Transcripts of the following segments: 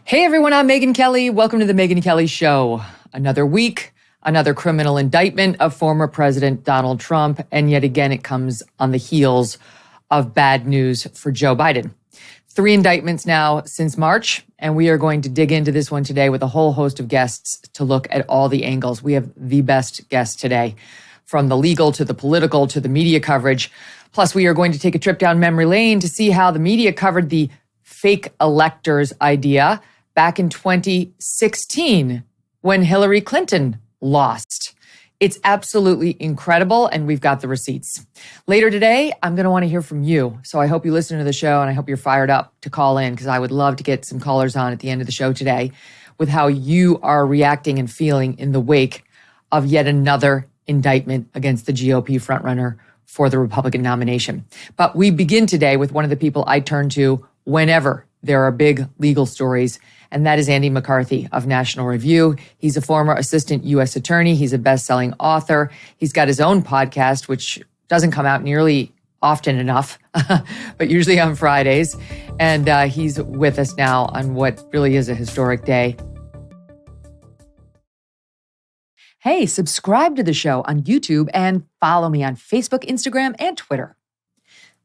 Hey everyone, I'm Megyn Kelly. Welcome to the Megyn Kelly Show. Another week, another criminal indictment of former President Donald Trump. And yet again, it comes on the heels of bad news for Joe Biden. 3 indictments now since March, and we are going to dig into this one today with a whole host of guests to look at all the angles. We have the best guests today, from the legal to the political to the media coverage. Plus, we are going to take a trip down memory lane to see how the media covered the fake electors idea back in 2016 when Hillary Clinton lost. It's absolutely incredible, and we've got the receipts. Later today, I'm going to want to hear from you. So I hope you listen to the show, and I hope you're fired up to call in, because I would love to get some callers on at the end of the show today with how you are reacting and feeling in the wake of yet another indictment against the GOP frontrunner for the Republican nomination. But we begin today with one of the people I turn to whenever there are big legal stories, and that is Andy McCarthy of National Review. He's a former assistant U.S. attorney. He's a best-selling author. He's got his own podcast, which doesn't come out nearly often enough, but usually on Fridays. And he's with us now on what really is a historic day. Hey, subscribe to the show on YouTube and follow me on Facebook, Instagram, and Twitter.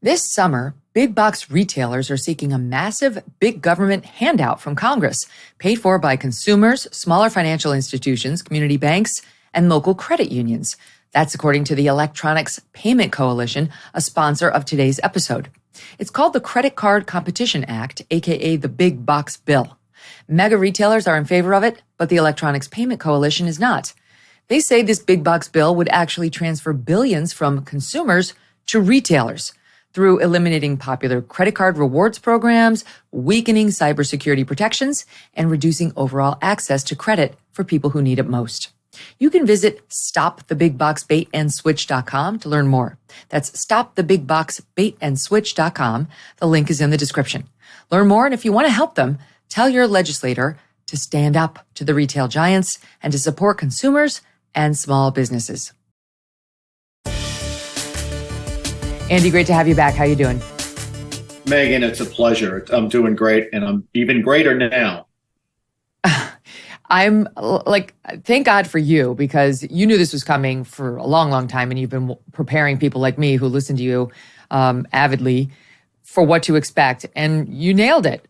This summer, big box retailers are seeking a massive big government handout from Congress, paid for by consumers, smaller financial institutions, community banks, and local credit unions. That's according to the Electronics Payment Coalition, a sponsor of today's episode. It's called the Credit Card Competition Act, aka the Big Box Bill. Mega retailers are in favor of it, but the Electronics Payment Coalition is not. They say this big box bill would actually transfer billions from consumers to retailers through eliminating popular credit card rewards programs, weakening cybersecurity protections, and reducing overall access to credit for people who need it most. You can visit stopthebigboxbaitandSwitch.com to learn more. That's stopthebigboxbaitandSwitch.com. The link is in the description. Learn more, and if you want to help them, tell your legislator to stand up to the retail giants and to support consumers and small businesses. Andy, great to have you back. How you doing? Megyn, it's a pleasure. I'm doing great, and I'm even greater now. I'm like, thank God for you, because you knew this was coming for a long, long time, and you've been preparing people like me who listen to you avidly for what to expect, and you nailed it.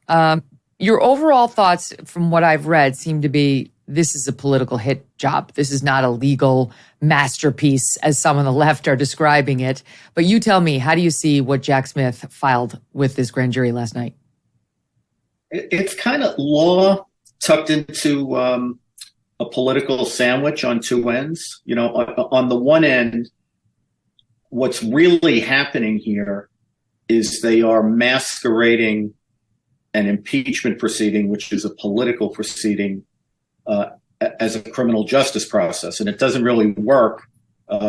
Your overall thoughts from what I've read seem to be, this is a political hit job. This is not a legal masterpiece, as some on the left are describing it. But you tell me, how do you see what Jack Smith filed with this grand jury last night? It's kind of law tucked into a political sandwich on two ends. You know, on the one end, what's really happening here is they are masquerading an impeachment proceeding, which is a political proceeding, as a criminal justice process. And it doesn't really work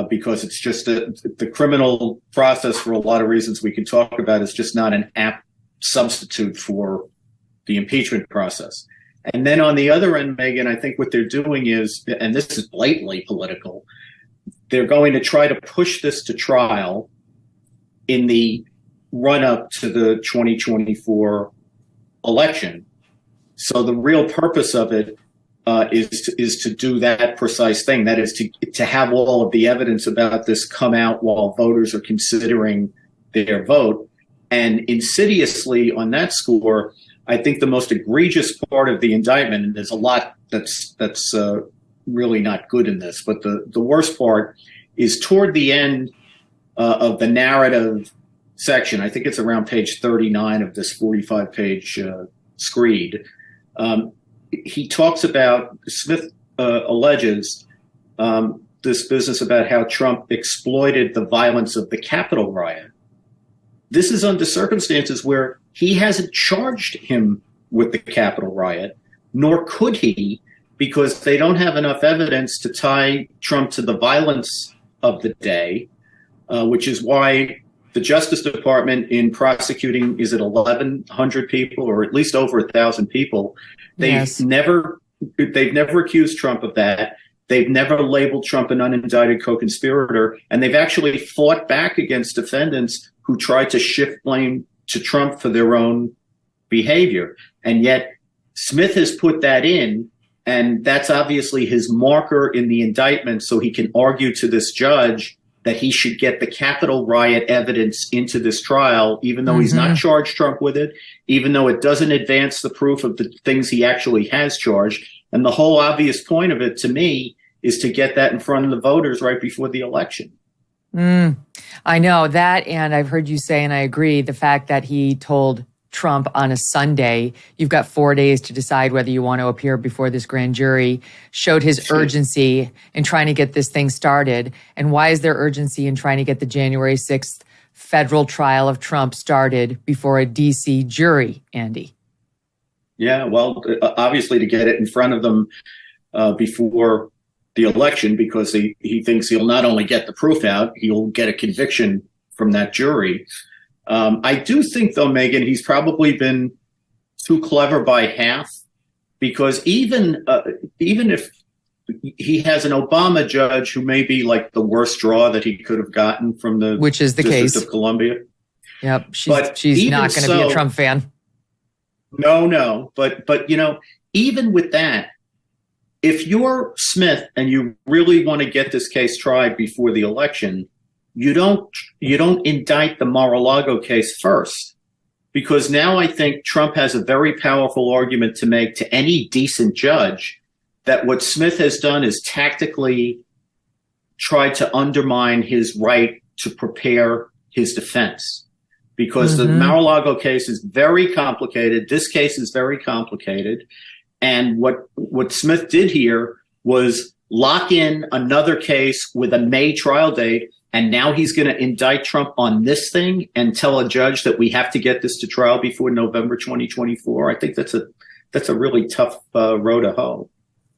because it's just the criminal process, for a lot of reasons we can talk about, is just not an apt substitute for the impeachment process. And then on the other end, Megyn, I think what they're doing is, and this is blatantly political, they're going to try to push this to trial in the run-up to the 2024 election. So the real purpose of it is to do that precise thing. That is to have all of the evidence about this come out while voters are considering their vote. And insidiously on that score, I think the most egregious part of the indictment, and there's a lot that's really not good in this, but the worst part is toward the end of the narrative section. I think it's around page 39 of this 45-page screed. He talks about, Smith alleges this business about how Trump exploited the violence of the Capitol riot. This is under circumstances where he hasn't charged him with the Capitol riot, nor could he, because they don't have enough evidence to tie Trump to the violence of the day, which is why the Justice Department, in prosecuting, is it 1,100 people, or at least over 1,000 people? They've never accused Trump of that. They've never labeled Trump an unindicted co-conspirator, and they've actually fought back against defendants who tried to shift blame to Trump for their own behavior. And yet Smith has put that in, and that's obviously his marker in the indictment, so he can argue to this judge that he should get the Capitol riot evidence into this trial, even though he's not charged Trump with it, even though it doesn't advance the proof of the things he actually has charged. And the whole obvious point of it to me is to get that in front of the voters right before the election. I know that. And I've heard you say, and I agree, the fact that he told Trump on a Sunday, you've got 4 days to decide whether you want to appear before this grand jury, showed his urgency in trying to get this thing started. And why is there urgency in trying to get the January 6th federal trial of Trump started before a D.C. jury, Andy? Yeah, well, obviously to get it in front of them before the election, because he thinks he'll not only get the proof out, he'll get a conviction from that jury. I do think, though, Megyn, he's probably been too clever by half, because even if he has an Obama judge who may be like the worst draw that he could have gotten from the which is the District case of Columbia. Yep, she's not going to be a Trump fan. No, but even with that, if you're Smith and you really want to get this case tried before the election, you don't indict the Mar-a-Lago case first, because now I think Trump has a very powerful argument to make to any decent judge that what Smith has done is tactically tried to undermine his right to prepare his defense, because the Mar-a-Lago case is very complicated. This case is very complicated. And what Smith did here was lock in another case with a May trial date. And now he's going to indict Trump on this thing and tell a judge that we have to get this to trial before November 2024. I think that's a really tough row to hoe.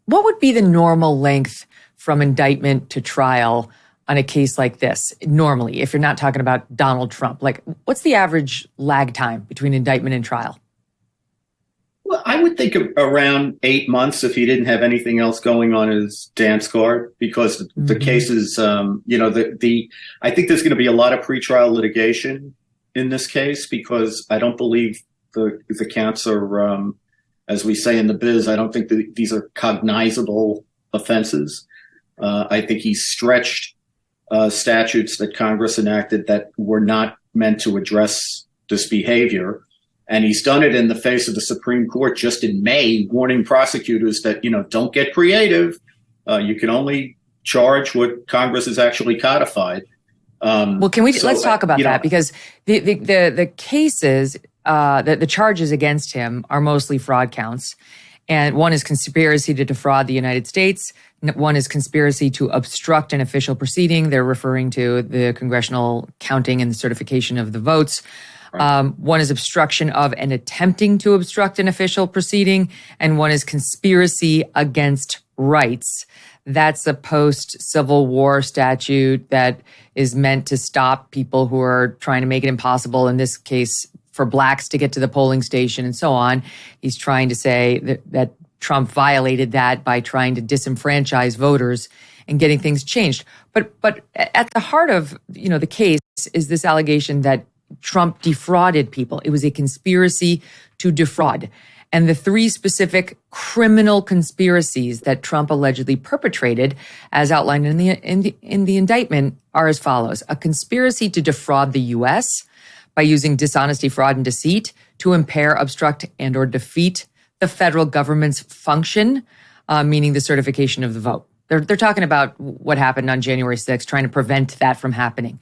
What would be the normal length from indictment to trial on a case like this? Normally, if you're not talking about Donald Trump, like what's the average lag time between indictment and trial? Well, I would think around 8 months if he didn't have anything else going on his dance card, because the case is, I think there's going to be a lot of pretrial litigation in this case, because I don't believe the counts are, as we say in the biz, I don't think these are cognizable offenses. I think he stretched statutes that Congress enacted that were not meant to address this behavior. And he's done it in the face of the Supreme Court just in May, warning prosecutors that, don't get creative. You can only charge what Congress has actually codified. Well, let's talk about that, because the cases, the charges against him are mostly fraud counts. And one is conspiracy to defraud the United States. One is conspiracy to obstruct an official proceeding. They're referring to the congressional counting and the certification of the votes. One is obstruction of and attempting to obstruct an official proceeding, and one is conspiracy against rights. That's a post-Civil War statute that is meant to stop people who are trying to make it impossible, in this case, for blacks to get to the polling station and so on. He's trying to say that Trump violated that by trying to disenfranchise voters and getting things changed. But at the heart of the case is this allegation that Trump defrauded people. It was a conspiracy to defraud. And the three specific criminal conspiracies that Trump allegedly perpetrated, as outlined in the indictment, are as follows: a conspiracy to defraud the U.S. by using dishonesty, fraud, and deceit to impair, obstruct, and or defeat the federal government's function, meaning the certification of the vote. They're talking about what happened on January 6th, trying to prevent that from happening.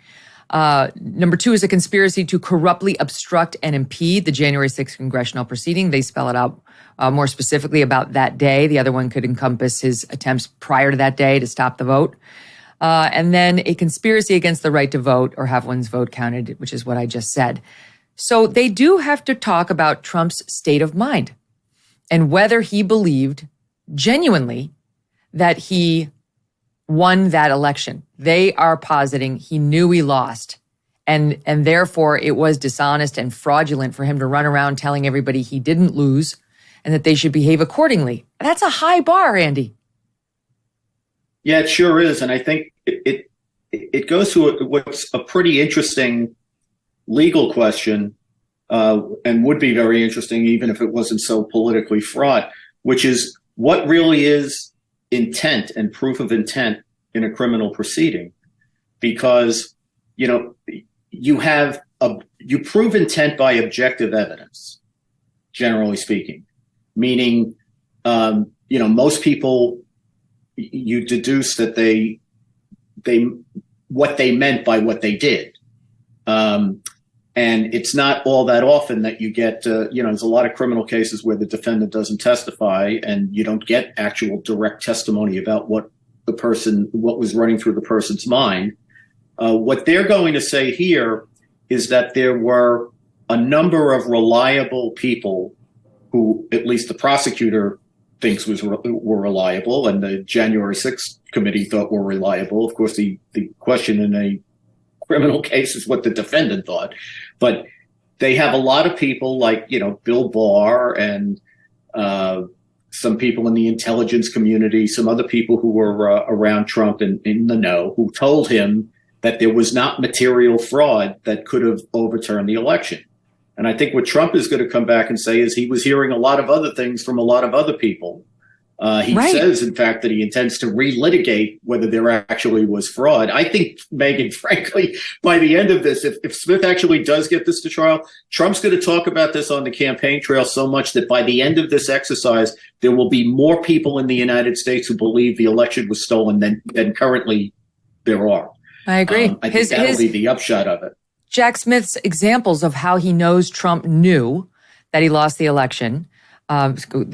Number two is a conspiracy to corruptly obstruct and impede the January 6th congressional proceeding. They spell it out more specifically about that day. The other one could encompass his attempts prior to that day to stop the vote. And then a conspiracy against the right to vote or have one's vote counted, which is what I just said. So they do have to talk about Trump's state of mind and whether he believed genuinely that he won that election. They are positing he knew he lost, and therefore it was dishonest and fraudulent for him to run around telling everybody he didn't lose and that they should behave accordingly. That's a high bar, Andy. Yeah, it sure is. And I think it goes to what's a pretty interesting legal question. and would be very interesting even if it wasn't so politically fraught, which is what really is intent and proof of intent in a criminal proceeding. Because, you prove intent by objective evidence, generally speaking, meaning, most people, you deduce that what they meant by what they did. And it's not all that often that you get, there's a lot of criminal cases where the defendant doesn't testify and you don't get actual direct testimony about what was running through the person's mind. What they're going to say here is that there were a number of reliable people who at least the prosecutor thinks were reliable and the January 6th committee thought were reliable. Of course, the question in a criminal case is what the defendant thought. But they have a lot of people like, Bill Barr and some people in the intelligence community, some other people who were around Trump and in the know, who told him that there was not material fraud that could have overturned the election. And I think what Trump is going to come back and say is he was hearing a lot of other things from a lot of other people. He says, in fact, that he intends to relitigate whether there actually was fraud. I think, Megyn, frankly, by the end of this, if Smith actually does get this to trial, Trump's going to talk about this on the campaign trail so much that by the end of this exercise, there will be more people in the United States who believe the election was stolen than currently there are. I agree. I think that'll be the upshot of it. Jack Smith's examples of how he knows Trump knew that he lost the election.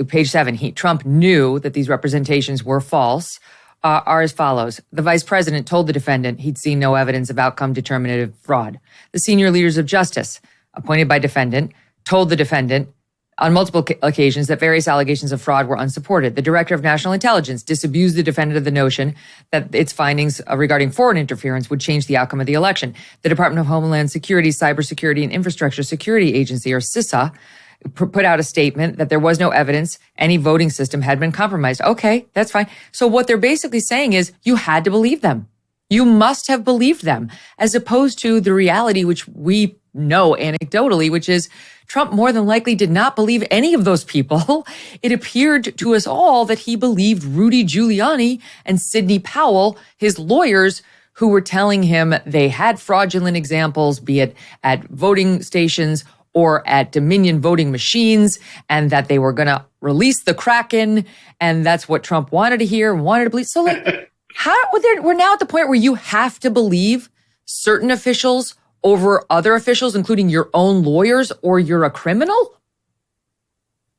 Page 7, Trump knew that these representations were false, are as follows. The vice president told the defendant he'd seen no evidence of outcome determinative fraud. The senior leaders of justice, appointed by defendant, told the defendant on multiple occasions that various allegations of fraud were unsupported. The director of national intelligence disabused the defendant of the notion that its findings regarding foreign interference would change the outcome of the election. The Department of Homeland Security, Cybersecurity and Infrastructure Security Agency, or CISA, put out a statement that there was no evidence any voting system had been compromised. Okay, that's fine. So what they're basically saying is you had to believe them. You must have believed them, as opposed to the reality, which we know anecdotally, which is Trump more than likely did not believe any of those people. It appeared to us all that he believed Rudy Giuliani and Sidney Powell, his lawyers, who were telling him they had fraudulent examples, be it at voting stations or at Dominion voting machines, and that they were going to release the Kraken, and that's what Trump wanted to hear, wanted to believe. So, we're now at the point where you have to believe certain officials over other officials, including your own lawyers, or you're a criminal?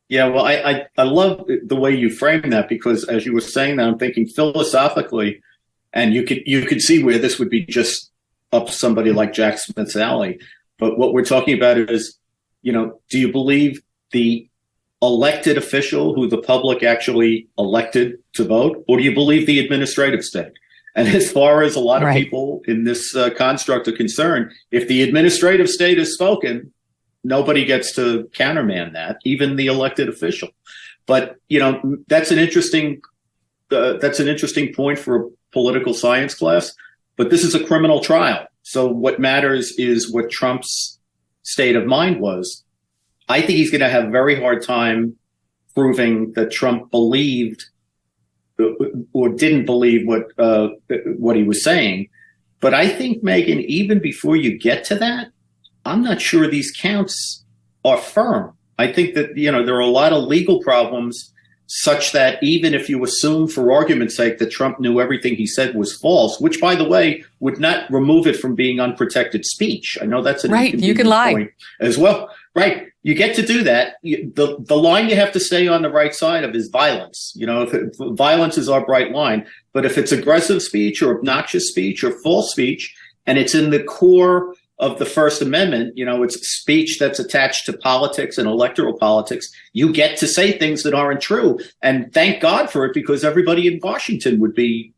Yeah, well, I love the way you frame that, because as you were saying that, I'm thinking philosophically, and you could see where this would be just up somebody like Jack Smith's alley. But what we're talking about is, do you believe the elected official who the public actually elected to vote, or do you believe the administrative state? And as far as a lot of people in this construct are concerned, if the administrative state has spoken, nobody gets to countermand that, even the elected official. But that's an interesting point for a political science class. But this is a criminal trial, so what matters is what Trump's state of mind was. I think he's going to have a very hard time proving that Trump believed or didn't believe what he was saying. But I think, Megyn, even before you get to that, I'm not sure these counts are firm. I think that, there are a lot of legal problems such that even if you assume for argument's sake that Trump knew everything he said was false, which, by the way, would not remove it from being unprotected speach. I know that's an you can lie point as well. Right. You get to do that. The line you have to stay on the right side of is violence. If violence is our bright line. But if it's aggressive speech or obnoxious speech or false speech, and it's in the core of the First Amendment, it's speech that's attached to politics and electoral politics, you get to say things that aren't true. And thank God for it, because everybody in Washington would be,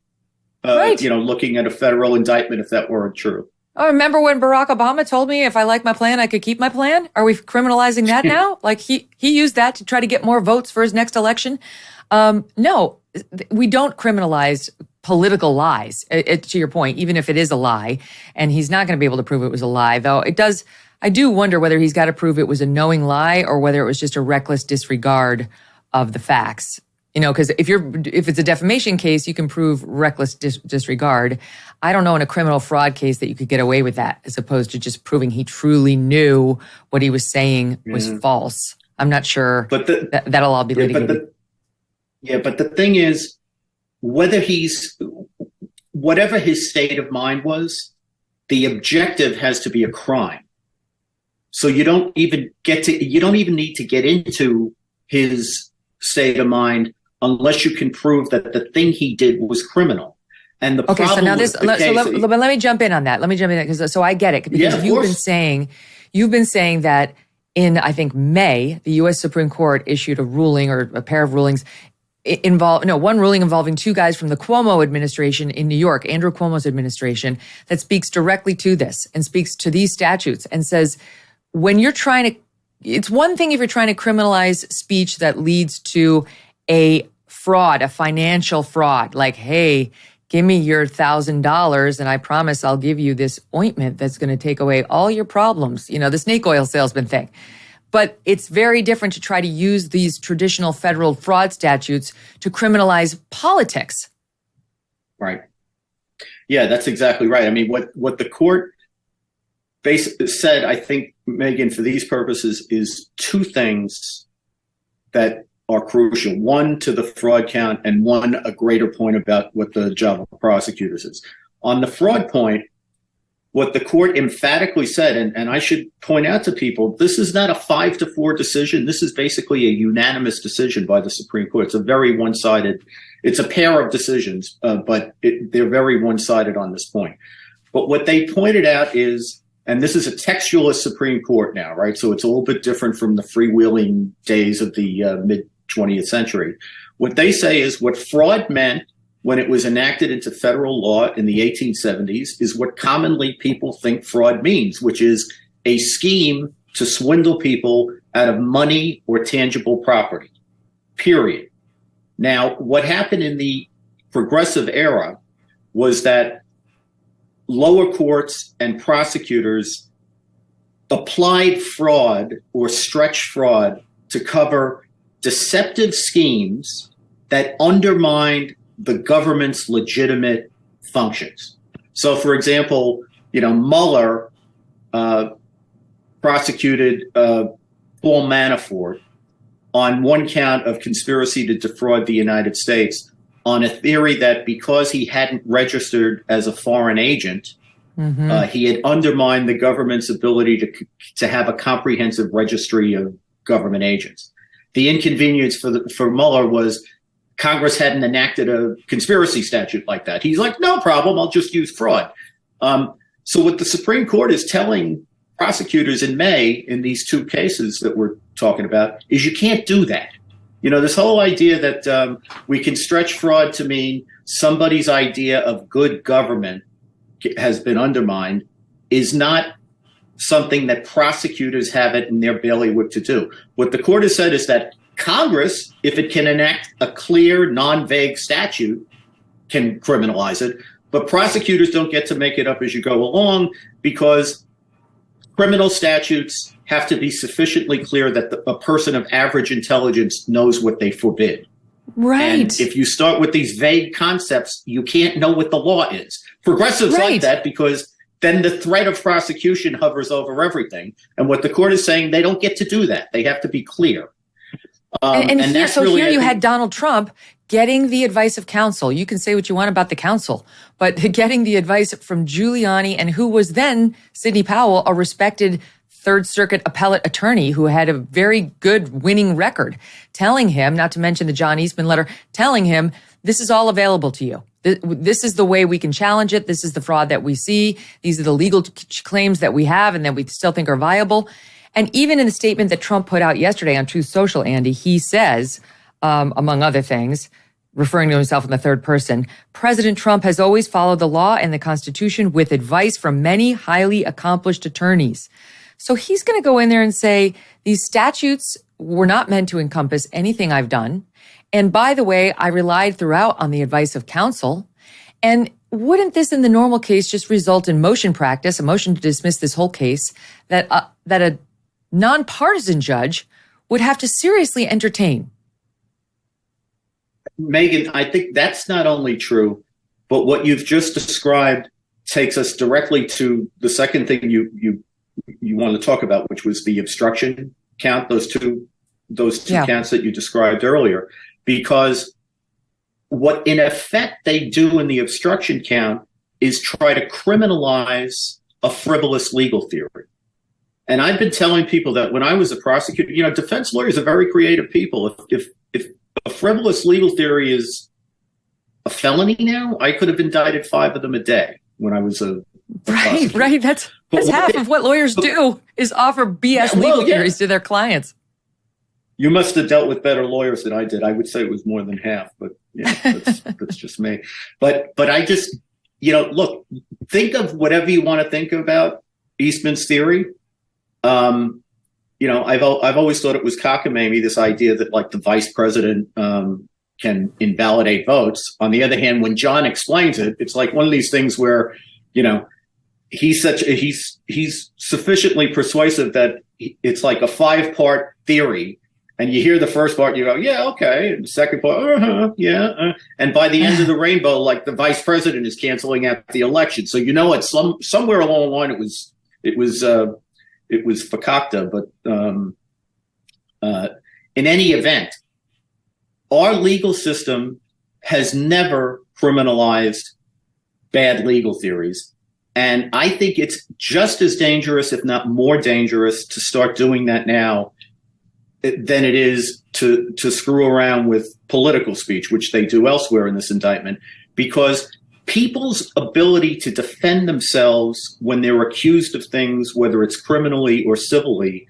looking at a federal indictment if that weren't true. Oh, remember when Barack Obama told me if I like my plan, I could keep my plan? Are we criminalizing that now? Like he used that to try to get more votes for his next election. No, we don't criminalize political lies, to your point, even if it is a lie. And he's not going to be able to prove it was a lie, though it does. I do wonder whether he's got to prove it was a knowing lie or whether it was just a reckless disregard of the facts. Because if it's a defamation case, you can prove reckless disregard. I don't know in a criminal fraud case that you could get away with that, as opposed to just proving he truly knew what he was saying was false. I'm not sure, but that'll all be litigated. But the thing is, whatever his state of mind was, the objective has to be a crime. So you don't even need to get into his state of mind unless you can prove that the thing he did was criminal. And the problem. So now let me jump in on that. Because I get it, because you've been saying that in, I think, May, the U.S. Supreme Court issued a ruling, or a pair of rulings, one ruling involving two guys from the Cuomo administration in New York, Andrew Cuomo's administration, that speaks directly to this and speaks to these statutes and says, it's one thing if you're trying to criminalize speech that leads to a fraud, a financial fraud, like, hey, give me your $1,000 and I promise I'll give you this ointment that's going to take away all your problems. The snake oil salesman thing. But it's very different to try to use these traditional federal fraud statutes to criminalize politics. Right. Yeah, that's exactly right. I mean, what the court basically said, I think, Megyn, for these purposes, is two things that are crucial. One, to the fraud count, and one, a greater point about what the job of prosecutors is. On the fraud point, what the court emphatically said, and I should point out to people, this is not a 5-4 decision. This is basically a unanimous decision by the Supreme Court. It's a very one-sided, it's a pair of decisions, but they're very one-sided on this point. But what they pointed out is, and this is a textualist Supreme Court now, right? So it's a little bit different from the freewheeling days of the mid-20th century. What they say is what fraud meant when it was enacted into federal law in the 1870s is what commonly people think fraud means, which is a scheme to swindle people out of money or tangible property, period. Now, what happened in the progressive era was that lower courts and prosecutors applied fraud or stretched fraud to cover deceptive schemes that undermined the government's legitimate functions. So, for example, Mueller prosecuted Paul Manafort on one count of conspiracy to defraud the United States on a theory that because he hadn't registered as a foreign agent, he had undermined the government's ability to have a comprehensive registry of government agents. The inconvenience for Mueller was Congress hadn't enacted a conspiracy statute like that. He's like, no problem, I'll just use fraud. So what the Supreme Court is telling prosecutors in May in these two cases that we're talking about is you can't do that. This whole idea that we can stretch fraud to mean somebody's idea of good government has been undermined is not something that prosecutors have it in their bailiwick to do. What the court has said is that Congress, if it can enact a clear, non-vague statute, can criminalize it, but prosecutors don't get to make it up as you go along because criminal statutes have to be sufficiently clear that a person of average intelligence knows what they forbid. Right. And if you start with these vague concepts, you can't know what the law is. Progressives like that because then the threat of prosecution hovers over everything. And what the court is saying, they don't get to do that. They have to be clear. Here you had Donald Trump getting the advice of counsel. You can say what you want about the counsel, but getting the advice from Giuliani and who was then Sidney Powell, a respected Third Circuit appellate attorney who had a very good winning record, telling him, not to mention the John Eastman letter, telling him, this is all available to you. This is the way we can challenge it. This is the fraud that we see. These are the legal claims that we have and that we still think are viable. And even in the statement that Trump put out yesterday on Truth Social, Andy, he says, among other things, referring to himself in the third person, President Trump has always followed the law and the Constitution with advice from many highly accomplished attorneys. So he's going to go in there and say, these statutes were not meant to encompass anything I've done. And by the way, I relied throughout on the advice of counsel. And wouldn't this in the normal case just result in motion practice, a motion to dismiss this whole case that that a nonpartisan judge would have to seriously entertain. Megyn, I think that's not only true, but what you've just described takes us directly to the second thing you wanted to talk about, which was the obstruction count, those two counts that you described earlier. Because what in effect they do in the obstruction count is try to criminalize a frivolous legal theory. And I've been telling people that when I was a prosecutor, defense lawyers are very creative people. If a frivolous legal theory is a felony now, I could have indicted 5 of them a day when I was a prosecutor. Right. That's half of what lawyers do is offer BS legal theories to their clients. You must have dealt with better lawyers than I did. I would say it was more than half, but that's just me. But I just, look, think of whatever you want to think about Eastman's theory. I've always thought it was cockamamie, this idea that like the vice president can invalidate votes. On the other hand, when John explains it, it's like one of these things where, he's sufficiently persuasive that it's like a 5-part theory. And you hear the first part, you go, yeah, okay. And the second part, yeah. And by the end of the rainbow, like the vice president is canceling out the election. So somewhere along the line, it was fakakta. But in any event, our legal system has never criminalized bad legal theories. And I think it's just as dangerous, if not more dangerous, to start doing that now than it is to screw around with political speech, which they do elsewhere in this indictment, because people's ability to defend themselves when they're accused of things, whether it's criminally or civilly,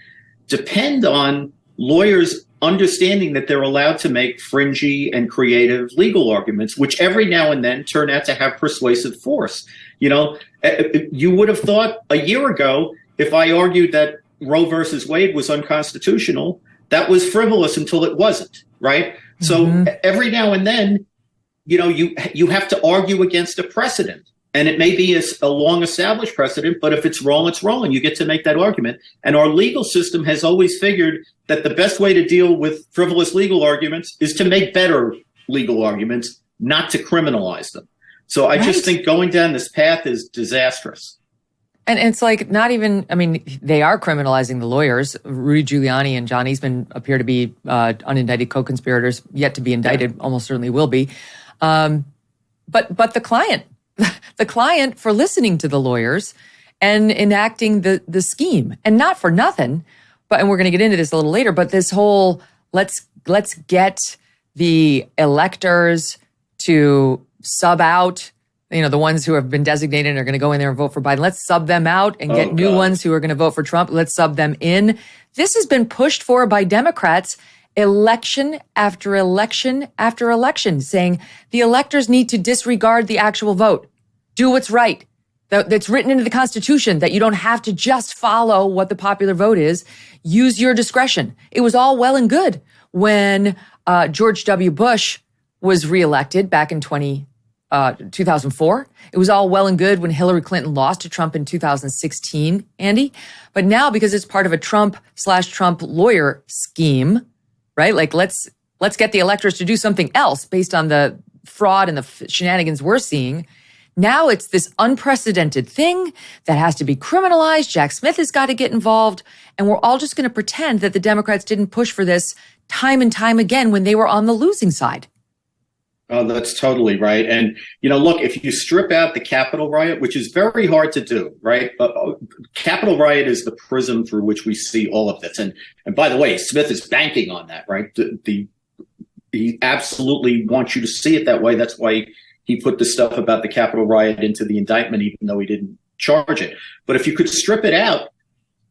depend on lawyers understanding that they're allowed to make fringy and creative legal arguments, which every now and then turn out to have persuasive force. You would have thought a year ago, if I argued that Roe versus Wade was unconstitutional, that was frivolous until it wasn't, right? Mm-hmm. So every now and then, you have to argue against a precedent. And it may be a long-established precedent, but if it's wrong, it's wrong, and you get to make that argument. And our legal system has always figured that the best way to deal with frivolous legal arguments is to make better legal arguments, not to criminalize them. So I just think going down this path is disastrous. And it's like not even, they are criminalizing the lawyers. Rudy Giuliani and John Eastman appear to be unindicted co-conspirators, yet to be indicted, almost certainly will be. But the client for listening to the lawyers and enacting the scheme, and not for nothing, and we're going to get into this a little later, but this whole, let's get the electors to sub out, the ones who have been designated and are going to go in there and vote for Biden. Let's sub them out and get new ones who are going to vote for Trump. Let's sub them in. This has been pushed for by Democrats election after election after election, saying the electors need to disregard the actual vote. Do what's right. That's written into the Constitution, that you don't have to just follow what the popular vote is. Use your discretion. It was all well and good when George W. Bush was reelected back in 2004. It was all well and good when Hillary Clinton lost to Trump in 2016, Andy. But now, because it's part of a Trump/Trump lawyer scheme, right? Like let's get the electors to do something else based on the fraud and the shenanigans we're seeing. Now it's this unprecedented thing that has to be criminalized. Jack Smith has got to get involved. And we're all just going to pretend that the Democrats didn't push for this time and time again when they were on the losing side. Oh, that's totally right. And, look, if you strip out the Capitol riot, which is very hard to do, right? Capitol riot is the prism through which we see all of this. And by the way, Smith is banking on that, right? He absolutely wants you to see it that way. That's why he put the stuff about the Capitol riot into the indictment, even though he didn't charge it. But if you could strip it out,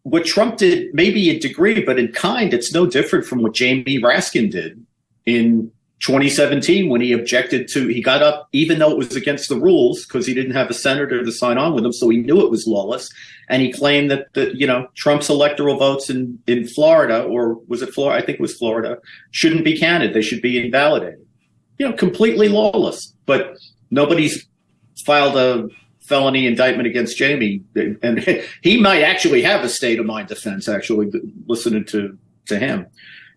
what Trump did, maybe in degree, but in kind, it's no different from what Jamie Raskin did in 2017 when he got up, even though it was against the rules, because he didn't have a senator to sign on with him, so he knew it was lawless. And he claimed that Trump's electoral votes in Florida, or was it Florida? I think it was Florida, shouldn't be counted. They should be invalidated. Completely lawless. But nobody's filed a felony indictment against Jamie, and he might actually have a state of mind defense. Actually, listening to him,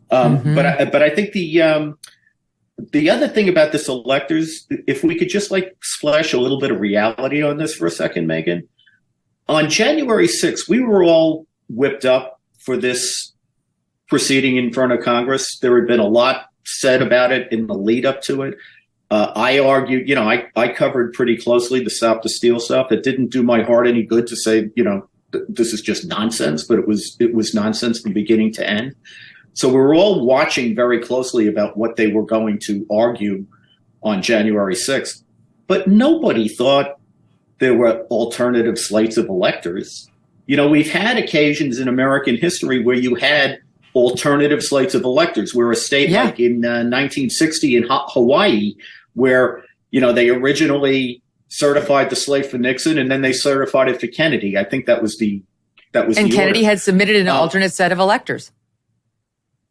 but I think the other thing about this electors, if we could just like splash a little bit of reality on this for a second, Megyn. On January 6th, we were all whipped up for this proceeding in front of Congress. There had been a lot said about it in the lead up to it. I argued, I covered pretty closely the Stop the Steal stuff. It didn't do my heart any good to say, this is just nonsense, but it was nonsense from beginning to end. So we were all watching very closely about what they were going to argue on January 6th. But nobody thought there were alternative slates of electors. We've had occasions in American history where you had alternative slates of electors, where a state like in 1960 in Hawaii, where, they originally certified the slate for Nixon and then they certified it for Kennedy. I think that was the And Kennedy order. had submitted an alternate set of electors.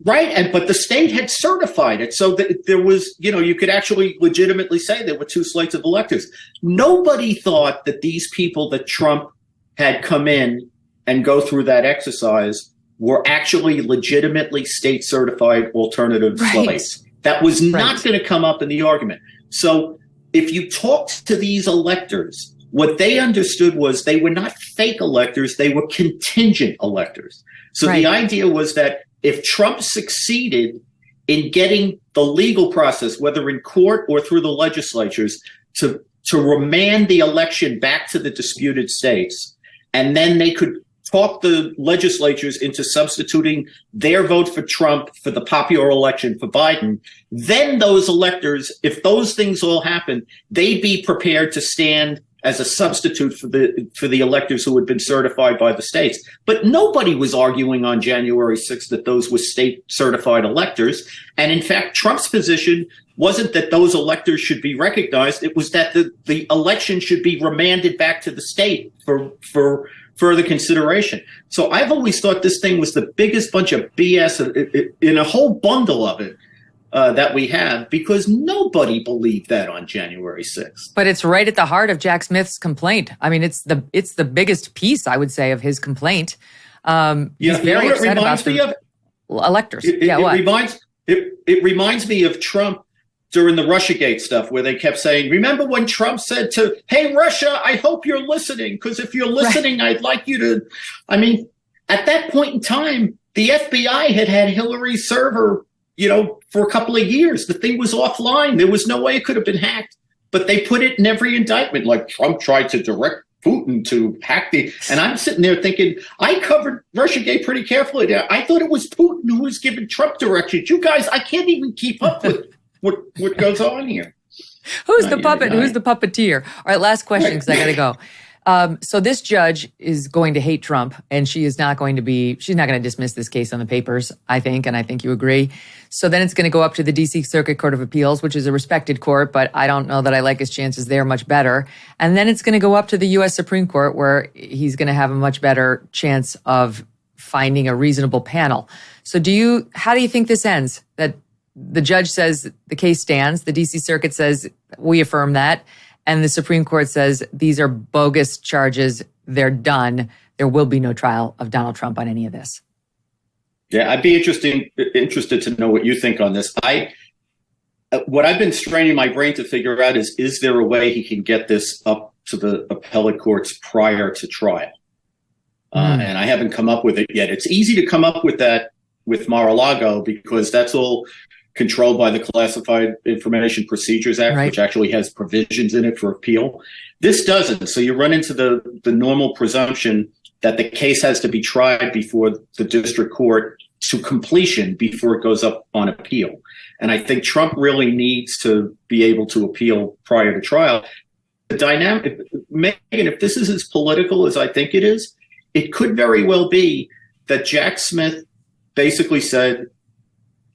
Right. But the state had certified it. So that there was, you could actually legitimately say there were two slates of electors. Nobody thought that these people that Trump had come in and go through that exercise were actually legitimately state certified alternative slates. That was not going to come up in the argument. So if you talked to these electors, what they understood was they were not fake electors. They were contingent electors. So the idea was that if Trump succeeded in getting the legal process, whether in court or through the legislatures, to remand the election back to the disputed states, and then they could talk the legislatures into substituting their vote for Trump for the popular election for Biden, then those electors, if those things all happen, they'd be prepared to stand as a substitute for the electors who had been certified by the states. But nobody was arguing on January 6th that those were state certified electors. And in fact, Trump's position wasn't that those electors should be recognized. It was that the election should be remanded back to the state for further consideration. So I've always thought this thing was the biggest bunch of BS in a whole bundle of it. That we have, because nobody believed that on January 6th. But it's right at the heart of Jack Smith's complaint. I mean, it's the biggest piece, I would say, of his complaint. He's very upset about the electors. It reminds me of Trump during the Russiagate stuff, where they kept saying, remember when Trump said to, hey, Russia, I hope you're listening, because if you're listening, I'd like you to. I mean, at that point in time, the FBI had Hillary's server for a couple of years. The thing was offline. There was no way it could have been hacked, but they put it in every indictment, like Trump tried to direct Putin to hack and I'm sitting there thinking, I covered Russiagate pretty carefully there. I thought it was Putin who was giving Trump directions. You guys, I can't even keep up with what goes on here. Who's the puppet? Who's the puppeteer? All right, last question, because I got to go. So this judge is going to hate Trump, and she's not going to dismiss this case on the papers, I think, and I think you agree. So then it's going to go up to the D.C. Circuit Court of Appeals, which is a respected court, but I don't know that I like his chances there much better. And then it's going to go up to the U.S. Supreme Court, where he's going to have a much better chance of finding a reasonable panel. So how do you think this ends? That the judge says the case stands, the D.C. Circuit says we affirm that, and the Supreme Court says these are bogus charges. They're done. There will be no trial of Donald Trump on any of this. Yeah, I'd be interested to know what you think on this. What I've been straining my brain to figure out is there a way he can get this up to the appellate courts prior to trial? And I haven't come up with it yet. It's easy to come up with that with Mar-a-Lago because that's all controlled by the Classified Information Procedures Act, which actually has provisions in it for appeal. This doesn't. So you run into the normal presumption that the case has to be tried before the district court to completion before it goes up on appeal. And I think Trump really needs to be able to appeal prior to trial. The dynamic, Megyn, if this is as political as I think it is, it could very well be that Jack Smith basically said,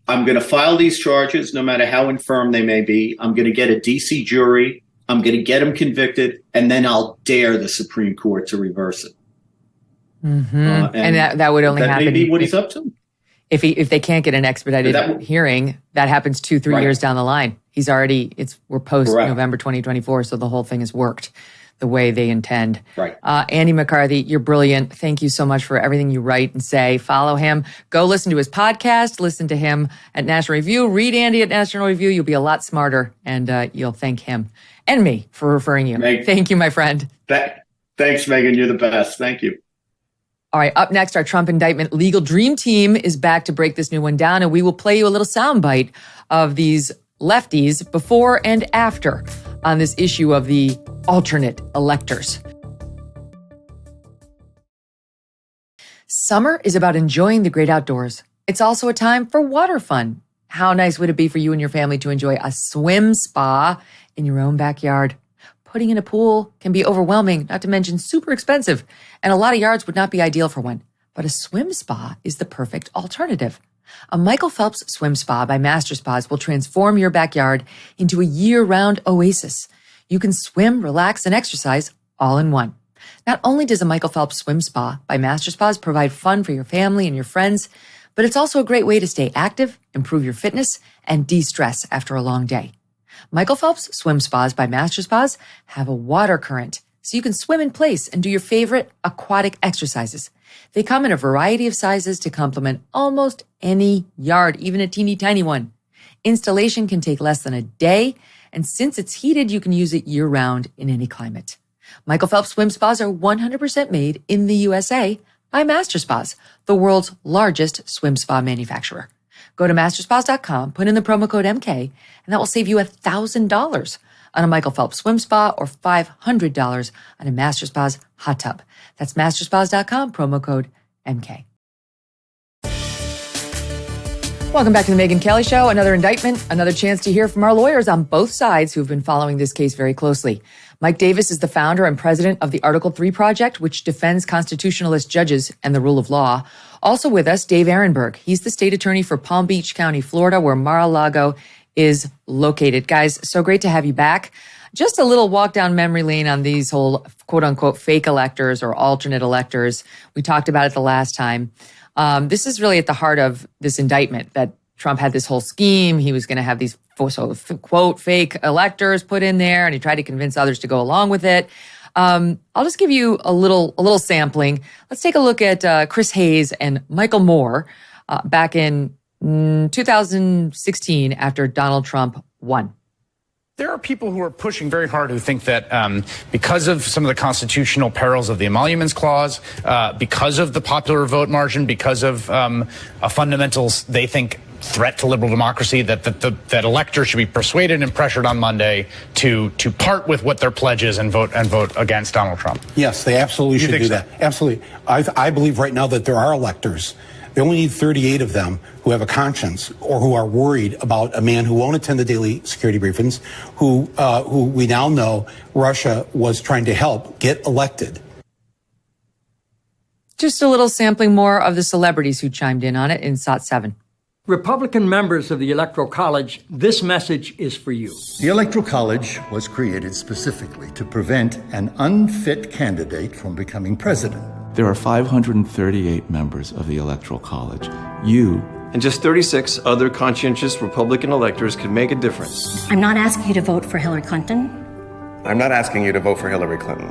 I'm going to file these charges no matter how infirm they may be. I'm going to get a DC jury. I'm going to get them convicted, and then I'll dare the Supreme Court to reverse it. Mm-hmm. And that would only happen. That may be what he's up to. If they can't get an expedited hearing, that happens 2-3 years down the line. We're post November 2024, so the whole thing is worked. the way they intend. Right. Andy McCarthy, you're brilliant. Thank you so much for everything you write and say. Follow him. Go listen to his podcast. Listen to him at National Review. Read Andy at National Review. You'll be a lot smarter, and you'll thank him and me for referring you. Thank you, my friend. Thanks, Megyn. You're the best. Thank you. All right, up next, our Trump indictment legal dream team is back to break this new one down, and we will play you a little soundbite of these lefties before and after on this issue of the alternate electors. Summer is about enjoying the great outdoors. It's also a time for water fun. How nice would it be for you and your family to enjoy a swim spa in your own backyard? Putting in a pool can be overwhelming, not to mention super expensive, and a lot of yards would not be ideal for one. But a swim spa is the perfect alternative. A Michael Phelps swim spa by Master Spas will transform your backyard into a year-round oasis. You can swim, relax, and exercise all in one. Not only does a Michael Phelps swim spa by Master Spas provide fun for your family and your friends, but it's also a great way to stay active, improve your fitness, and de-stress after a long day. Michael Phelps swim spas by Master Spas have a water current, so you can swim in place and do your favorite aquatic exercises. They come in a variety of sizes to complement almost any yard, even a teeny tiny one. Installation can take less than a day, and since it's heated, you can use it year-round in any climate. Michael Phelps swim spas are 100% made in the USA by Master Spas, the world's largest swim spa manufacturer. Go to masterspas.com, put in the promo code MK, and that will save you $1,000 on a Michael Phelps swim spa or $500 on a Master Spas hot tub. That's masterspas.com, promo code MK. Welcome back to the Megyn Kelly Show. Another indictment, another chance to hear from our lawyers on both sides who've been following this case very closely. Mike Davis is the founder and president of the Article 3 Project, which defends constitutionalist judges and the rule of law. Also with us, Dave Aronberg. He's the state attorney for Palm Beach County, Florida, where Mar-a-Lago is located. Guys, so great to have you back. Just a little walk down memory lane on these whole quote-unquote fake electors or alternate electors. We talked about it the last time. This is really at the heart of this indictment, that Trump had this whole scheme. He was going to have these, quote, fake electors put in there, and he tried to convince others to go along with it. I'll just give you a little sampling. Let's take a look at Chris Hayes and Michael Moore back in 2016 after Donald Trump won. There are people who are pushing very hard who think that because of some of the constitutional perils of the Emoluments Clause, because of the popular vote margin, because of a fundamental, they think, threat to liberal democracy, that electors should be persuaded and pressured on Monday to part with what their pledge is and vote against Donald Trump. Yes, they absolutely should do that. Absolutely. I believe right now that there are electors. They only need 38 of them who have a conscience or who are worried about a man who won't attend the daily security briefings, who we now know Russia was trying to help get elected. Just a little sampling more of the celebrities who chimed in on it in SOT 7. Republican members of the Electoral College, this message is for you. The Electoral College was created specifically to prevent an unfit candidate from becoming president. There are 538 members of the Electoral College. You and just 36 other conscientious Republican electors can make a difference. I'm not asking you to vote for Hillary Clinton. I'm not asking you to vote for Hillary Clinton.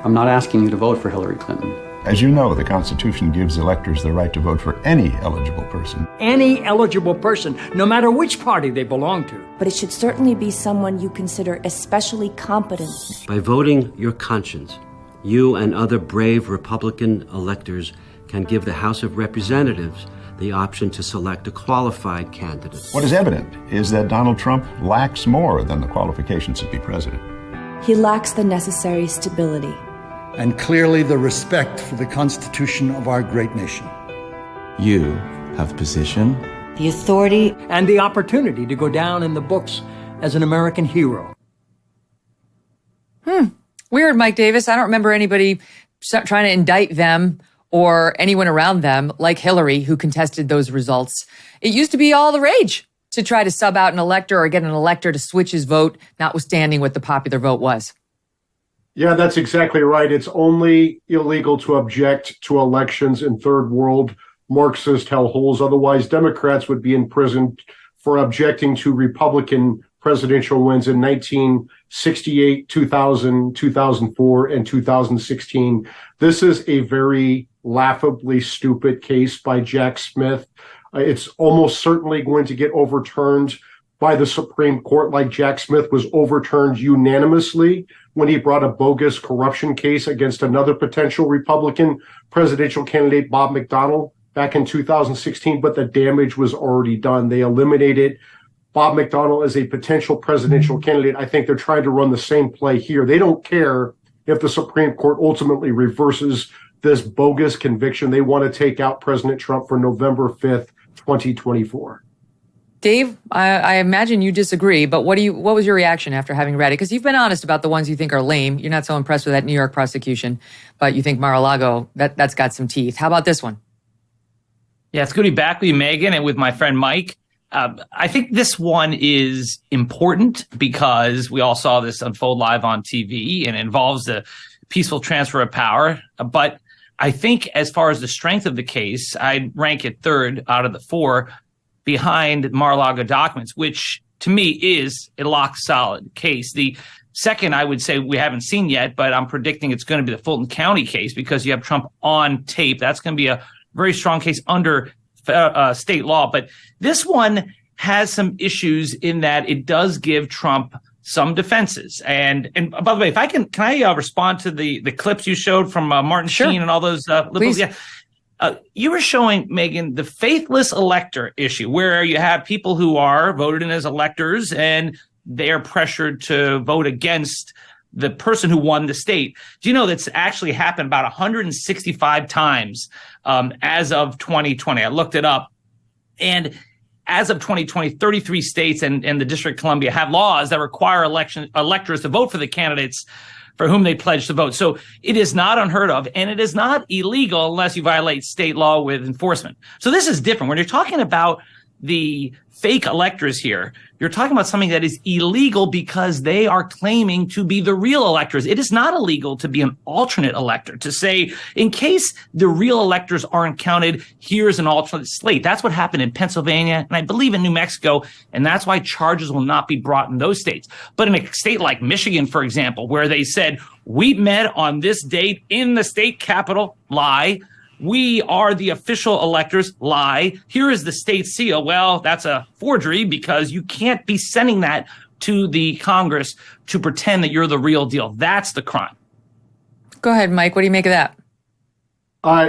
I'm not asking you to vote for Hillary Clinton. As you know, the Constitution gives electors the right to vote for any eligible person. Any eligible person, no matter which party they belong to. But it should certainly be someone you consider especially competent. By voting your conscience, you and other brave Republican electors can give the House of Representatives the option to select a qualified candidate. What is evident is that Donald Trump lacks more than the qualifications to be president. He lacks the necessary stability. And clearly the respect for the Constitution of our great nation. You have position, the authority, and the opportunity to go down in the books as an American hero. Weird, Mike Davis. I don't remember anybody trying to indict them or anyone around them like Hillary, who contested those results. It used to be all the rage to try to sub out an elector or get an elector to switch his vote, notwithstanding what the popular vote was. Yeah, that's exactly right. It's only illegal to object to elections in third world Marxist hellholes. Otherwise, Democrats would be imprisoned for objecting to Republican presidential wins in 1968, 2000, 2004, and 2016. This is a very laughably stupid case by Jack Smith. It's almost certainly going to get overturned by the Supreme Court, like Jack Smith was overturned unanimously when he brought a bogus corruption case against another potential Republican presidential candidate, Bob McDonnell, back in 2016, but the damage was already done. They eliminated Bob McDonnell as a potential presidential candidate. I think they're trying to run the same play here. They don't care if the Supreme Court ultimately reverses this bogus conviction. They want to take out President Trump for November 5th, 2024. Dave, I imagine you disagree, but what was your reaction after having read it? Because you've been honest about the ones you think are lame. You're not so impressed with that New York prosecution, but you think Mar-a-Lago, that's got some teeth. How about this one? Yeah, it's good to be back with you, Megyn, and with my friend Mike. I think this one is important because we all saw this unfold live on TV and it involves the peaceful transfer of power. But I think as far as the strength of the case, I'd rank it third out of the four behind Mar-a-Lago documents, which to me is a lock-solid case. The second, I would say we haven't seen yet, but I'm predicting it's going to be the Fulton County case because you have Trump on tape. That's going to be a very strong case under state law. But this one has some issues in that it does give Trump some defenses. And by the way, if I can I respond to the clips you showed from Martin Sheen and all those liberals? Please. Yeah. You were showing, Megyn, the faithless elector issue, where you have people who are voted in as electors and they are pressured to vote against the person who won the state. Do you know that's actually happened about 165 times as of 2020? I looked it up. And as of 2020, 33 states and the District of Columbia have laws that require electors to vote for the candidates for whom they pledge to vote. So it is not unheard of, and it is not illegal unless you violate state law with enforcement. So this is different. When you're talking about the fake electors here, you're talking about something that is illegal because they are claiming to be the real electors. It is not illegal to be an alternate elector, to say, in case the real electors aren't counted, here's an alternate slate. That's what happened in Pennsylvania, and I believe in New Mexico, and that's why charges will not be brought in those states. But in a state like Michigan, for example, where they said, we met on this date in the state capitol, lie. We are the official electors, lie. Here is the state seal. Well, that's a forgery because you can't be sending that to the Congress to pretend that you're the real deal. That's the crime. Go ahead, Mike. What do you make of that?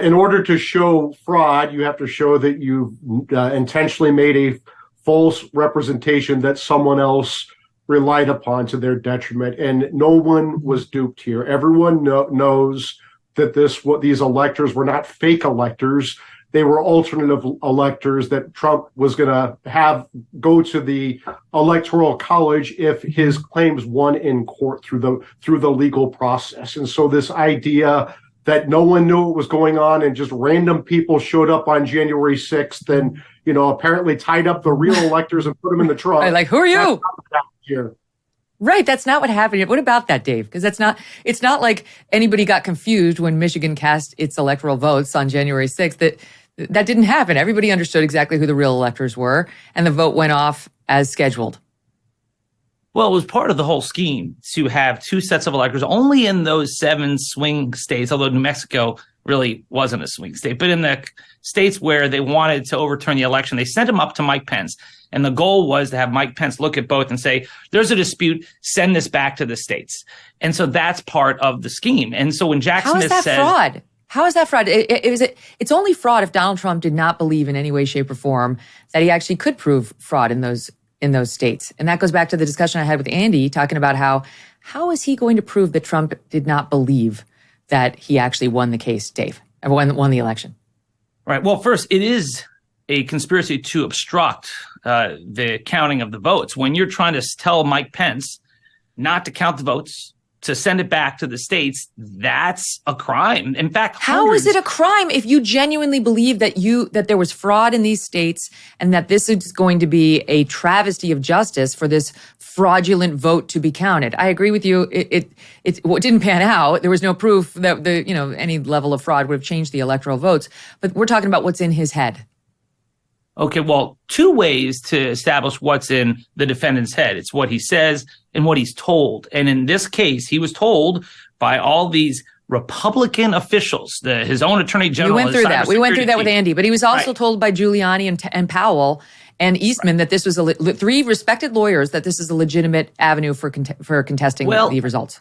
In order to show fraud, you have to show that you've intentionally made a false representation that someone else relied upon to their detriment. And no one was duped here. Everyone knows that these electors were not fake electors. They were alternative electors that Trump was going to have go to the Electoral College if his claims won in court through the legal process. And so this idea that no one knew what was going on and just random people showed up on January 6th and, apparently tied up the real electors and put them in the trunk. Like, who are you? That's not what happened here. Right. That's not what happened. What about that, Dave? Because it's not like anybody got confused when Michigan cast its electoral votes on January 6th. That didn't happen. Everybody understood exactly who the real electors were, and the vote went off as scheduled. Well, it was part of the whole scheme to have two sets of electors only in those 7 swing states, although New Mexico really wasn't a swing state. But in the states where they wanted to overturn the election, they sent them up to Mike Pence. And the goal was to have Mike Pence look at both and say, there's a dispute, send this back to the states. And so that's part of the scheme. And so when Jack Smith says— fraud? How is that fraud? It's only fraud if Donald Trump did not believe in any way, shape, or form that he actually could prove fraud in those states. And that goes back to the discussion I had with Andy, talking about how is he going to prove that Trump did not believe that he actually won the case, Dave, or won the election? Right. Well, first, it is a conspiracy to obstruct the counting of the votes. When you're trying to tell Mike Pence not to count the votes, to send it back to the states, that's a crime. In fact, how is it a crime if you genuinely believe that there was fraud in these states and that this is going to be a travesty of justice for this fraudulent vote to be counted? I agree with you. It didn't pan out. There was no proof that any level of fraud would have changed the electoral votes. But we're talking about what's in his head. Okay, well, two ways to establish what's in the defendant's head. It's what he says and what he's told. And in this case, he was told by all these Republican officials, his own attorney general. We went through that. We went through that with Andy, but he was also Right. told by Giuliani and Powell and Eastman that this was three respected lawyers, that this is a legitimate avenue for contesting the results.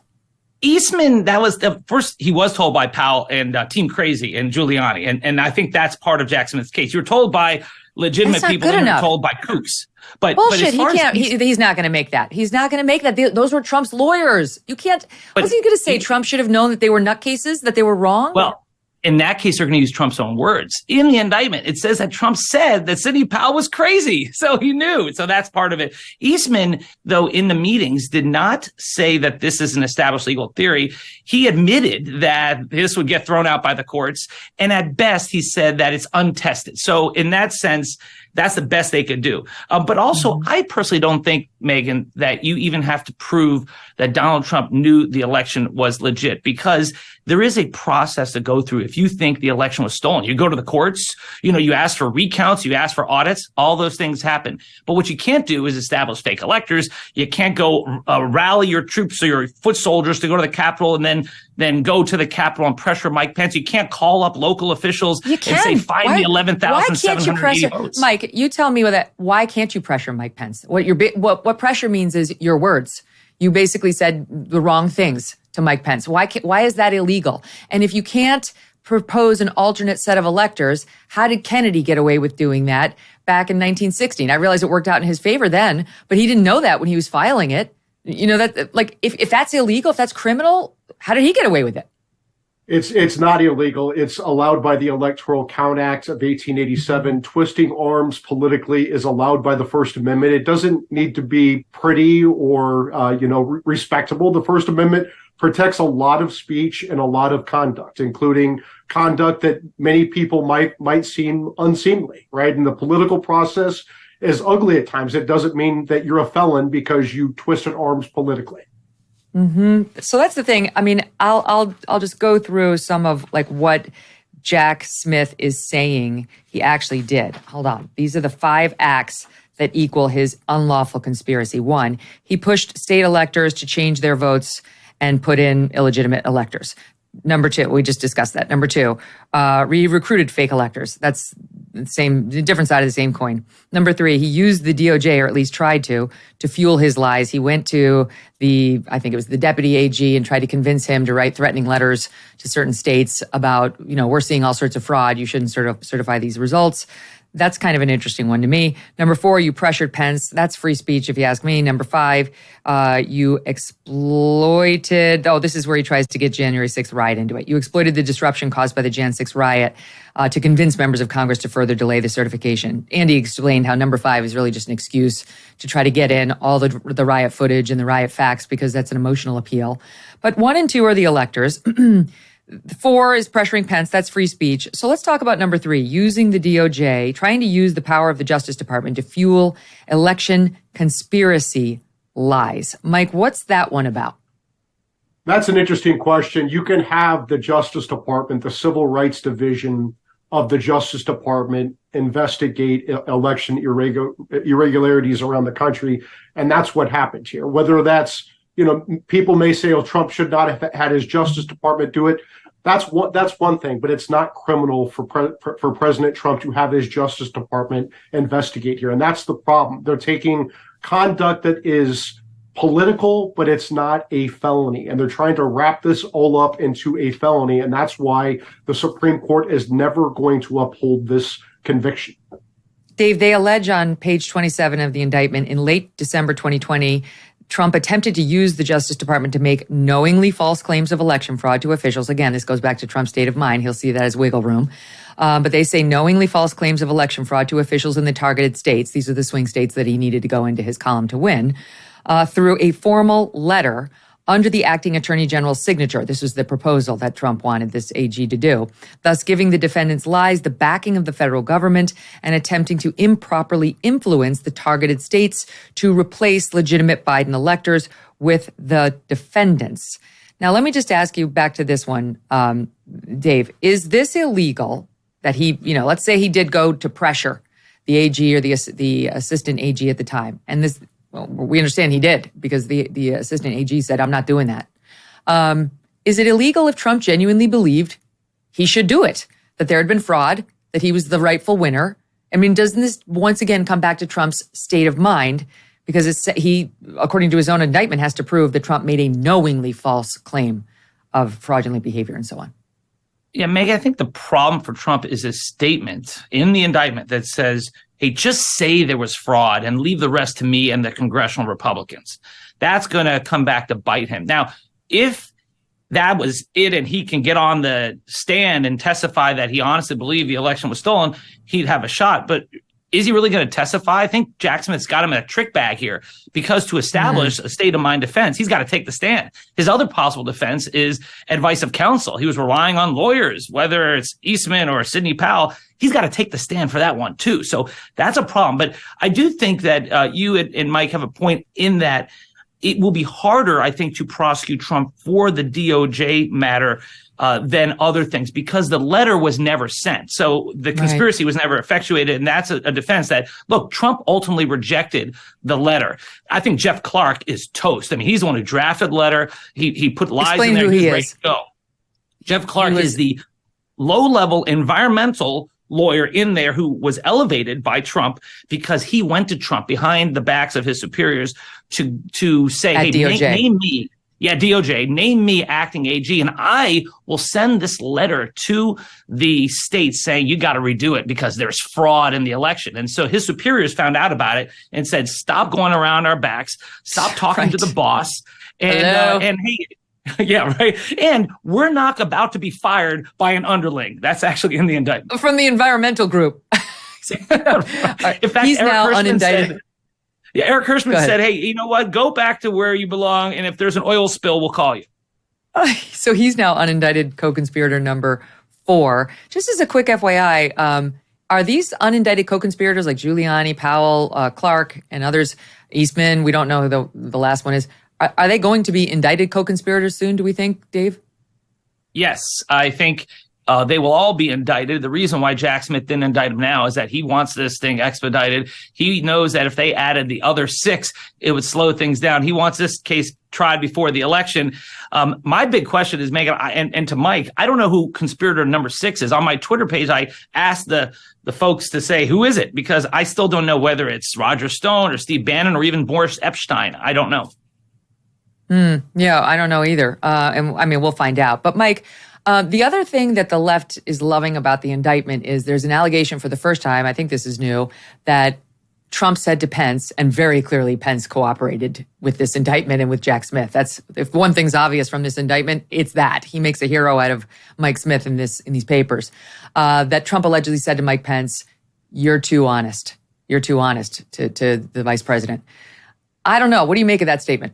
Eastman, that was the first, he was told by Powell and Team Crazy and Giuliani. And I think that's part of Jack Smith's case. You were told by legitimate people and you were told by kooks. But bullshit, but he can't. He's not going to make that. He's not going to make that. Those were Trump's lawyers. You can't. What's he going to say? Trump should have known that they were nutcases, that they were wrong? Well, in that case, they're going to use Trump's own words. In the indictment, it says that Trump said that Sidney Powell was crazy. So he knew. So that's part of it. Eastman, though, in the meetings did not say that this is an established legal theory. He admitted that this would get thrown out by the courts. And at best, he said that it's untested. So in that sense, that's the best they could do. But also, I personally don't think, Megyn, that you even have to prove that Donald Trump knew the election was legit, because there is a process to go through. If you think the election was stolen, you go to the courts, you ask for recounts, you ask for audits, all those things happen. But what you can't do is establish fake electors. You can't go rally your troops or your foot soldiers to go to the Capitol and then go to the Capitol and pressure Mike Pence. You can't call up local officials and say, find the 11,780 votes. Mike, you tell me why can't you pressure Mike Pence? What pressure means is your words. You basically said the wrong things to Mike Pence. Why is that illegal? And if you can't propose an alternate set of electors, how did Kennedy get away with doing that back in 1916? I realize it worked out in his favor then, but he didn't know that when he was filing it. If that's illegal, if that's criminal, how did he get away with it? It's not illegal. It's allowed by the Electoral Count Act of 1887. Twisting arms politically is allowed by the First Amendment. It doesn't need to be pretty or respectable. The First Amendment protects a lot of speech and a lot of conduct, including conduct that many people might seem unseemly, right? And the political process is ugly at times. It doesn't mean that you're a felon because you twisted arms politically. Mm-hmm. So that's the thing. I mean, I'll just go through some of what Jack Smith is saying he actually did. Hold on. These are the 5 acts that equal his unlawful conspiracy. 1, he pushed state electors to change their votes and put in illegitimate electors. Number 2, we just discussed that. Number 2, recruited fake electors. That's the different side of the same coin. Number 3, he used the DOJ, or at least tried to fuel his lies. He went to I think it was the deputy AG, and tried to convince him to write threatening letters to certain states about, we're seeing all sorts of fraud. You shouldn't certify these results. That's kind of an interesting one to me. Number 4, you pressured Pence. That's free speech, if you ask me. Number 5, you exploited. Oh, this is where he tries to get January 6th riot into it. You exploited the disruption caused by the Jan 6 riot to convince members of Congress to further delay the certification. Andy explained how number 5 is really just an excuse to try to get in all the riot footage and the riot facts, because that's an emotional appeal. But 1 and 2 are the electors. 4 is pressuring Pence. That's free speech. So let's talk about number 3, using the DOJ, trying to use the power of the Justice Department to fuel election conspiracy lies. Mike, what's that one about? That's an interesting question. You can have the Justice Department, the Civil Rights Division of the Justice Department, investigate election irregularities around the country. And that's what happened here. Whether that's, people may say, Trump should not have had his Justice Department do it. That's one thing, but it's not criminal for President Trump to have his Justice Department investigate here. And that's the problem. They're taking conduct that is political, but it's not a felony. And they're trying to wrap this all up into a felony. And that's why the Supreme Court is never going to uphold this conviction. Dave, they allege on page 27 of the indictment, in late December 2020, Trump attempted to use the Justice Department to make knowingly false claims of election fraud to officials. Again, this goes back to Trump's state of mind. He'll see that as wiggle room. But they say knowingly false claims of election fraud to officials in the targeted states. These are the swing states that he needed to go into his column to win, through a formal letter under the acting attorney general's signature. This was the proposal that Trump wanted this AG to do, thus giving the defendants' lies the backing of the federal government and attempting to improperly influence the targeted states to replace legitimate Biden electors with the defendants. Now, let me just ask you back to this one, Dave. Is this illegal that he, let's say he did go to pressure the AG or the assistant AG at the time. And this, well, we understand he did because the assistant AG said, I'm not doing that. Is it illegal if Trump genuinely believed he should do it, that there had been fraud, that he was the rightful winner? I mean, doesn't this once again come back to Trump's state of mind? Because he, according to his own indictment, has to prove that Trump made a knowingly false claim of fraudulent behavior and so on. Yeah, Megyn, I think the problem for Trump is a statement in the indictment that says, hey, just say there was fraud and leave the rest to me and the congressional Republicans. That's going to come back to bite him. Now, if that was it and he can get on the stand and testify that he honestly believed the election was stolen, he'd have a shot. But is he really going to testify? I think Jack Smith's got him in a trick bag here, because to establish a state of mind defense, he's got to take the stand. His other possible defense is advice of counsel. He was relying on lawyers, whether it's Eastman or Sidney Powell. He's got to take the stand for that one, too. So that's a problem. But I do think that you and Mike have a point in that it will be harder, I think, to prosecute Trump for the DOJ matter than other things, because the letter was never sent. So the conspiracy was never effectuated. And that's a defense that, look, Trump ultimately rejected the letter. I think Jeff Clark is toast. I mean, he's the one who drafted the letter. He put lies in there. He's ready to go. Jeff Clark is the low-level environmental lawyer in there who was elevated by Trump because he went to Trump behind the backs of his superiors to say, hey, name me. Yeah, DOJ, name me acting AG, and I will send this letter to the states saying you got to redo it because there's fraud in the election. And so his superiors found out about it and said, stop going around our backs, stop talking to the boss. And hey, yeah, right. And we're not about to be fired by an underling. That's actually in the indictment. From the environmental group. In fact, he's Eric now Hirschman unindicted. Eric Hirschman said, hey, you know what? Go back to where you belong. And if there's an oil spill, we'll call you. So he's now unindicted co-conspirator number 4. Just as a quick FYI, are these unindicted co-conspirators like Giuliani, Powell, Clark, and others, Eastman, we don't know who the last one is, are they going to be indicted co-conspirators soon, do we think, Dave? Yes, I think they will all be indicted. The reason why Jack Smith didn't indict him now is that he wants this thing expedited. He knows that if they added the other 6, it would slow things down. He wants this case tried before the election. My big question is, Megyn, and to Mike, I don't know who conspirator number 6 is. On my Twitter page, I asked the folks to say, who is it? Because I still don't know whether it's Roger Stone or Steve Bannon or even Boris Epshteyn. I don't know. Yeah, I don't know either. And I mean, we'll find out. But Mike, the other thing that the left is loving about the indictment is there's an allegation for the first time, I think this is new, that Trump said to Pence, and very clearly Pence cooperated with this indictment and with Jack Smith. That's, if one thing's obvious from this indictment, it's that. He makes a hero out of Mike Smith in these papers. That Trump allegedly said to Mike Pence, you're too honest. You're too honest to the vice president. I don't know. What do you make of that statement?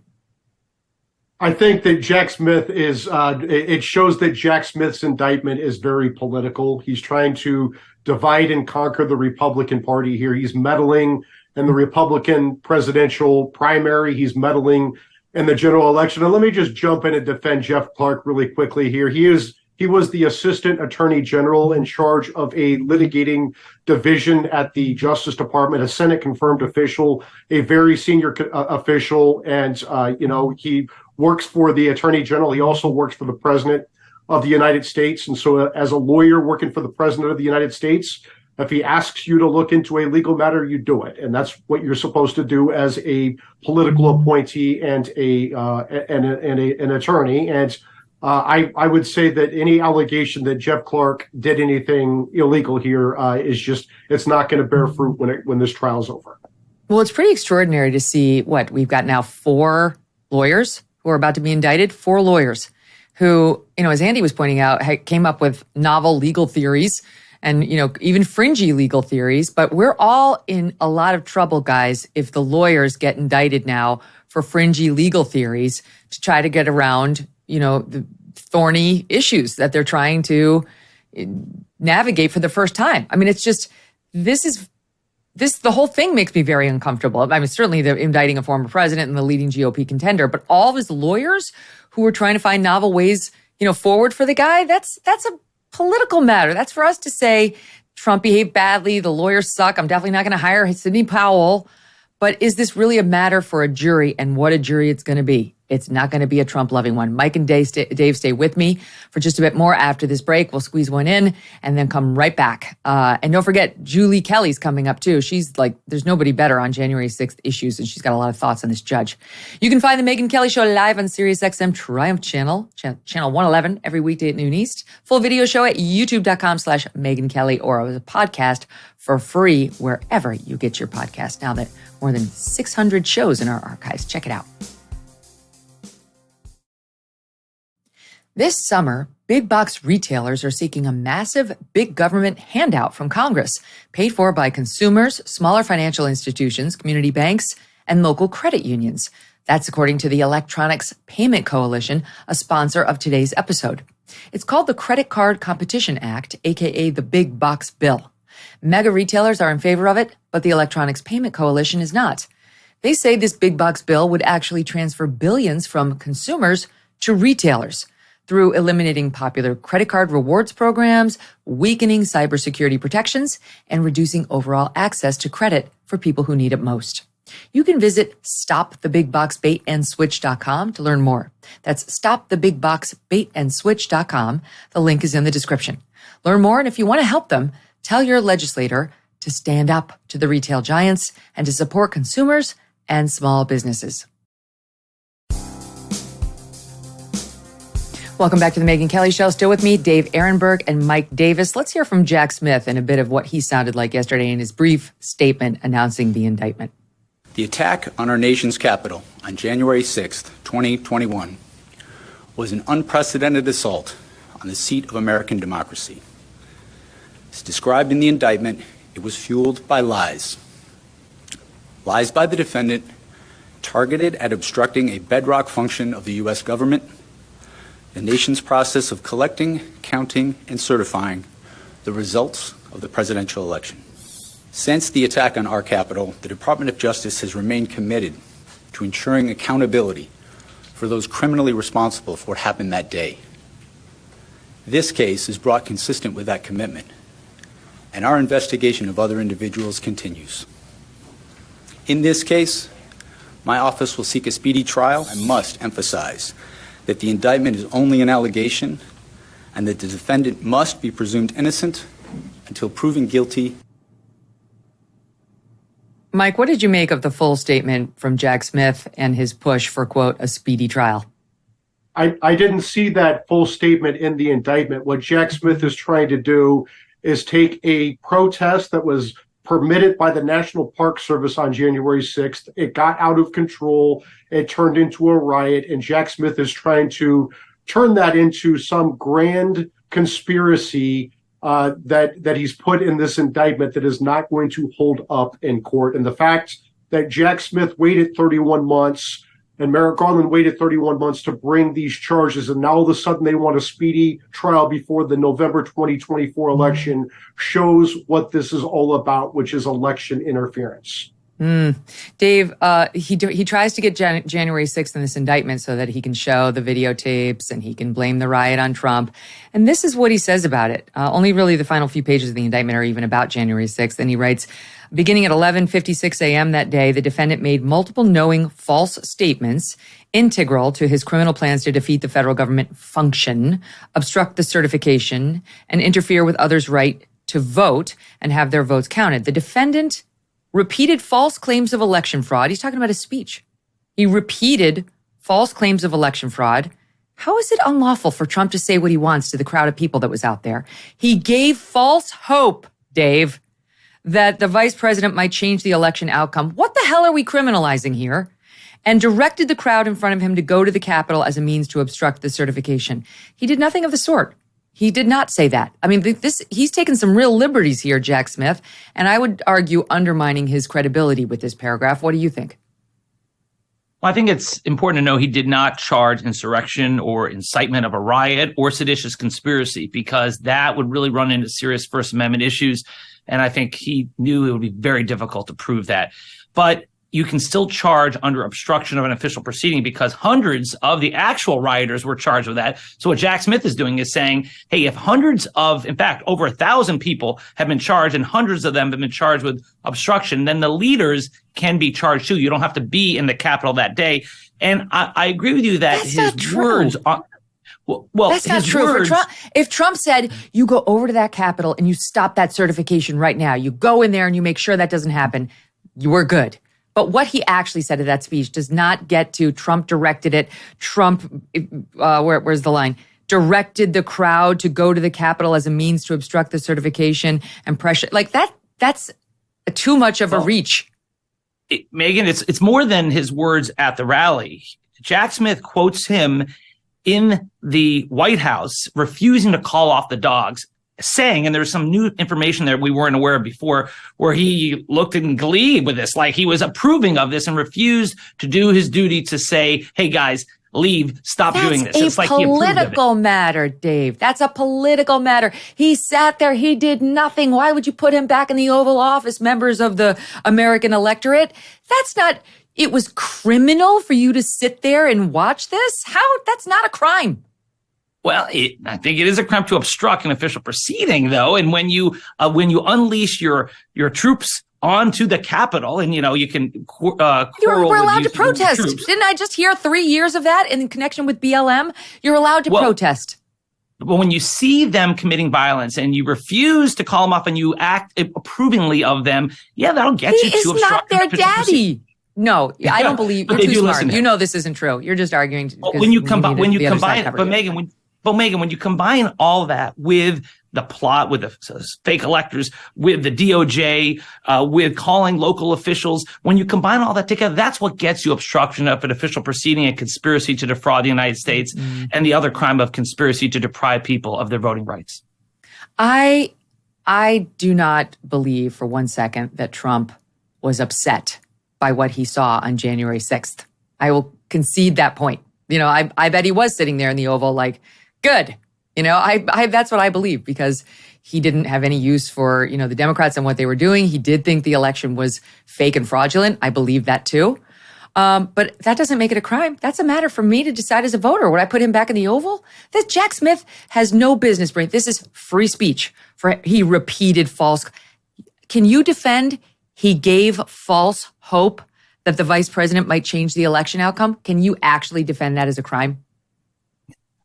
I think that Jack Smith is, it shows that Jack Smith's indictment is very political. He's trying to divide and conquer the Republican Party here. He's meddling in the Republican presidential primary. He's meddling in the general election. And let me just jump in and defend Jeff Clark really quickly here. He was the assistant attorney general in charge of a litigating division at the Justice Department, a Senate confirmed official, a very senior official. And, he works for the attorney general. He also works for the president of the United States. And so as a lawyer working for the president of the United States, if he asks you to look into a legal matter, you do it. And that's what you're supposed to do as a political appointee and an attorney. And I would say that any allegation that Jeff Clark did anything illegal here it's not going to bear fruit when this trial's over. Well, it's pretty extraordinary to see we've got now 4 lawyers who are about to be indicted, 4 lawyers who, as Andy was pointing out, came up with novel legal theories and, even fringy legal theories. But we're all in a lot of trouble, guys, if the lawyers get indicted now for fringy legal theories to try to get around, the thorny issues that they're trying to navigate for the first time. I mean, it's just, the whole thing makes me very uncomfortable. I mean, certainly the indicting a former president and the leading GOP contender, but all of his lawyers who are trying to find novel ways, forward for the guy, that's a political matter. That's for us to say, Trump behaved badly. The lawyers suck. I'm definitely not going to hire Sidney Powell. But is this really a matter for a jury, and what a jury it's going to be? It's not going to be a Trump-loving one. Mike and Dave stay with me for just a bit more after this break. We'll squeeze one in and then come right back. And don't forget, Julie Kelly's coming up too. She's like, there's nobody better on January 6th issues, and she's got a lot of thoughts on this judge. You can find the Megyn Kelly Show live on SiriusXM Triumph channel 111, every weekday at noon East. Full video show at youtube.com/Megyn Kelly, or as a podcast for free wherever you get your podcast. Now that more than 600 shows in our archives, check it out. This summer, big box retailers are seeking a massive big government handout from Congress, paid for by consumers, smaller financial institutions, community banks, and local credit unions. That's according to the Electronics Payment Coalition, a sponsor of today's episode. It's called the Credit Card Competition Act, aka the Big Box Bill. Mega retailers are in favor of it, but the Electronics Payment Coalition is not. They say this big box bill would actually transfer billions from consumers to retailers through eliminating popular credit card rewards programs, weakening cybersecurity protections, and reducing overall access to credit for people who need it most. You can visit stopthebigboxbaitandSwitch.com to learn more. That's stopthebigboxbaitandSwitch.com. The link is in the description. Learn more, and if you want to help them, tell your legislator to stand up to the retail giants and to support consumers and small businesses. Welcome back to the Megyn Kelly Show. Still with me, Dave Aronberg and Mike Davis. Let's hear from Jack Smith and a bit of what he sounded like yesterday in his brief statement announcing the indictment. The attack on our nation's capital on January 6th, 2021 was an unprecedented assault on the seat of American democracy. As described in the indictment, it was fueled by lies. Lies by the defendant targeted at obstructing a bedrock function of the U.S. government, the nation's process of collecting, counting, and certifying the results of the presidential election. Since the attack on our Capitol, the Department of Justice has remained committed to ensuring accountability for those criminally responsible for what happened that day. This case is brought consistent with that commitment, and our investigation of other individuals continues. In this case, my office will seek a speedy trial. I must emphasize that the indictment is only an allegation and that the defendant must be presumed innocent until proven guilty. Mike, what did you make of the full statement from Jack Smith and his push for, quote, a speedy trial? I didn't see that full statement in the indictment. What Jack Smith is trying to do is take a protest that was permitted by the National Park Service on January 6th. It got out of control. It turned into a riot. And Jack Smith is trying to turn that into some grand conspiracy that he's put in this indictment that is not going to hold up in court. And the fact that Jack Smith waited 31 months and Merrick Garland waited 31 months to bring these charges, and now all of a sudden they want a speedy trial before the November 2024 election, shows what this is all about, which is election interference. Dave, he tries to get January 6th in this indictment so that he can show the videotapes and he can blame the riot on Trump. And this is what he says about it. Only really the final few pages of the indictment are even about January 6th. And he writes, beginning at 11:56 a.m. that day, the defendant made multiple knowing false statements integral to his criminal plans to defeat the federal government function, obstruct the certification, and interfere with others' right to vote and have their votes counted. The defendant repeated false claims of election fraud. He's talking about his speech. He repeated false claims of election fraud. How is it unlawful for Trump to say what he wants to the crowd of people that was out there? He gave false hope, Dave, that the vice president might change the election outcome. What the hell are we criminalizing here? And directed the crowd in front of him to go to the Capitol as a means to obstruct the certification. He did nothing of the sort. He did not say that. I mean, he's taken some real liberties here, Jack Smith, and I would argue undermining his credibility with this paragraph. What do you think? Well, I think it's important to know he did not charge insurrection or incitement of a riot or seditious conspiracy, because that would really run into serious First Amendment issues. And I think he knew it would be very difficult to prove that. But you can still charge under obstruction of an official proceeding because hundreds of the actual rioters were charged with that. So what Jack Smith is doing is saying, hey, if in fact, over 1,000 people have been charged and hundreds of them have been charged with obstruction, then the leaders can be charged too. You don't have to be in the Capitol that day. And I agree with you that his words are, well, that's not true. If Trump said, you go over to that Capitol and you stop that certification right now, you go in there and you make sure that doesn't happen, you were good. But what he actually said in that speech does not get to Trump directed it. Trump, where's the line? Directed the crowd to go to the Capitol as a means to obstruct the certification and pressure. Like that's too much of a reach. Megyn, it's more than his words at the rally. Jack Smith quotes him in the White House refusing to call off the dogs, saying, and there's some new information there we weren't aware of before, where he looked in glee with this, like he was approving of this and refused to do his duty to say, hey guys, leave, stop doing this. It's a political matter, Dave. That's a political matter. He sat there. He did nothing. Why would you put him back in the Oval Office, members of the American electorate? It was criminal for you to sit there and watch this? That's not a crime. Well, I think it is a crime to obstruct an official proceeding, though. And when you unleash your troops onto the Capitol, and you can we're allowed to protest. Didn't I just hear 3 years of that in connection with BLM? You're allowed to protest. But when you see them committing violence and you refuse to call them off and you act approvingly of them, that'll get you to obstruct. He's not their daddy. No, I don't believe you're too smart. You know this isn't true. You're just arguing. When you combine, Megyn, when you combine all that with the plot, with the fake electors, with the DOJ, with calling local officials, when you combine all that together, that's what gets you obstruction of an official proceeding and conspiracy to defraud the United States and the other crime of conspiracy to deprive people of their voting rights. I do not believe for 1 second that Trump was upset by what he saw on January 6th. I will concede that point. I bet he was sitting there in the Oval like, good. That's what I believe, because he didn't have any use for, the Democrats and what they were doing. He did think the election was fake and fraudulent. I believe that too. But that doesn't make it a crime. That's a matter for me to decide as a voter. Would I put him back in the Oval? That Jack Smith has no business bringing. This is free speech. He repeated false. Can you defend he gave false hope that the vice president might change the election outcome? Can you actually defend that as a crime?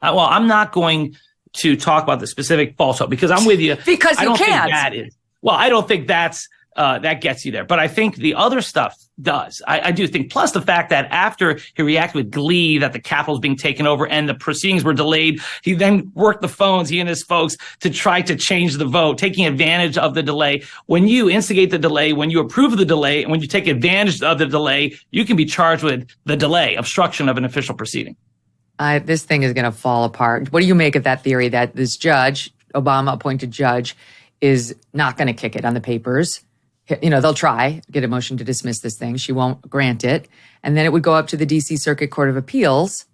Well, I'm not going to talk about the specific false hope because I'm with you. Because I don't can't. think that is. Well, I don't think that's that gets you there. But I think the other stuff does. I do think. Plus the fact that after he reacted with glee that the Capitol's being taken over and the proceedings were delayed, he then worked the phones, he and his folks, to try to change the vote, taking advantage of the delay. When you instigate the delay, when you approve of the delay, and when you take advantage of the delay, you can be charged with the delay, obstruction of an official proceeding. This thing is going to fall apart. What do you make of that theory that this judge, Obama-appointed judge, is not going to kick it on the papers? They'll try, get a motion to dismiss this thing. She won't grant it. And then it would go up to the D.C. Circuit Court of Appeals.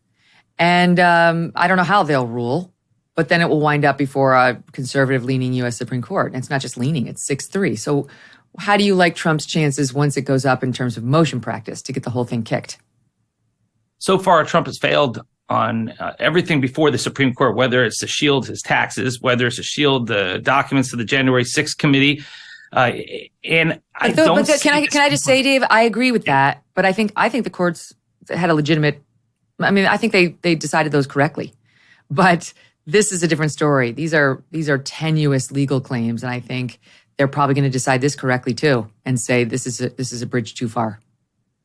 And I don't know how they'll rule, but then it will wind up before a conservative-leaning U.S. Supreme Court. And it's not just leaning, it's 6-3. So how do you like Trump's chances once it goes up in terms of motion practice to get the whole thing kicked? So far, Trump has failed on everything before the Supreme Court, whether it's to shield his taxes, whether it's to shield the documents of the January 6th committee. And I don't. Can I just say, Dave, I agree with that, but I think the courts had a legitimate. I mean, I think they decided those correctly, but this is a different story. These are tenuous legal claims, and I think they're probably going to decide this correctly too, and say this is a bridge too far.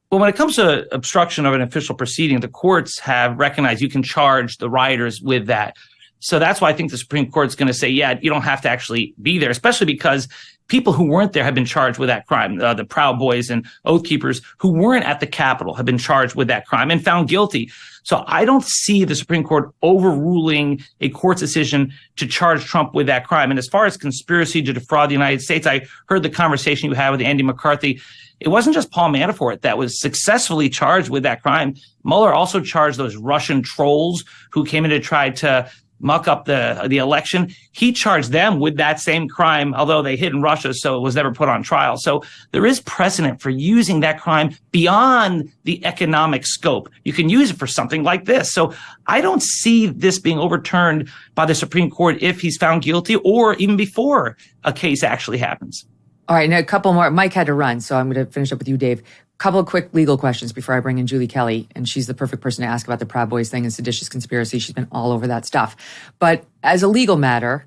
Well, when it comes to obstruction of an official proceeding, the courts have recognized you can charge the rioters with that. So that's why I think the Supreme Court's going to say, yeah, you don't have to actually be there, especially because people who weren't there have been charged with that crime. The Proud Boys and Oath Keepers who weren't at the Capitol have been charged with that crime and found guilty. So I don't see the Supreme Court overruling a court's decision to charge Trump with that crime. And as far as conspiracy to defraud the United States, I heard the conversation you had with Andy McCarthy. It wasn't just Paul Manafort that was successfully charged with that crime. Mueller also charged those Russian trolls who came in to try to muck up the election. He charged them with that same crime, although they hid in Russia, so it was never put on trial. So there is precedent for using that crime beyond the economic scope. You can use it for something like this. So I don't see this being overturned by the Supreme Court if he's found guilty or even before a case actually happens. All right, now a couple more. Mike had to run, so I'm going to finish up with you, Dave. Couple of quick legal questions before I bring in Julie Kelly, and she's the perfect person to ask about the Proud Boys thing and seditious conspiracy. She's been all over that stuff. But as a legal matter,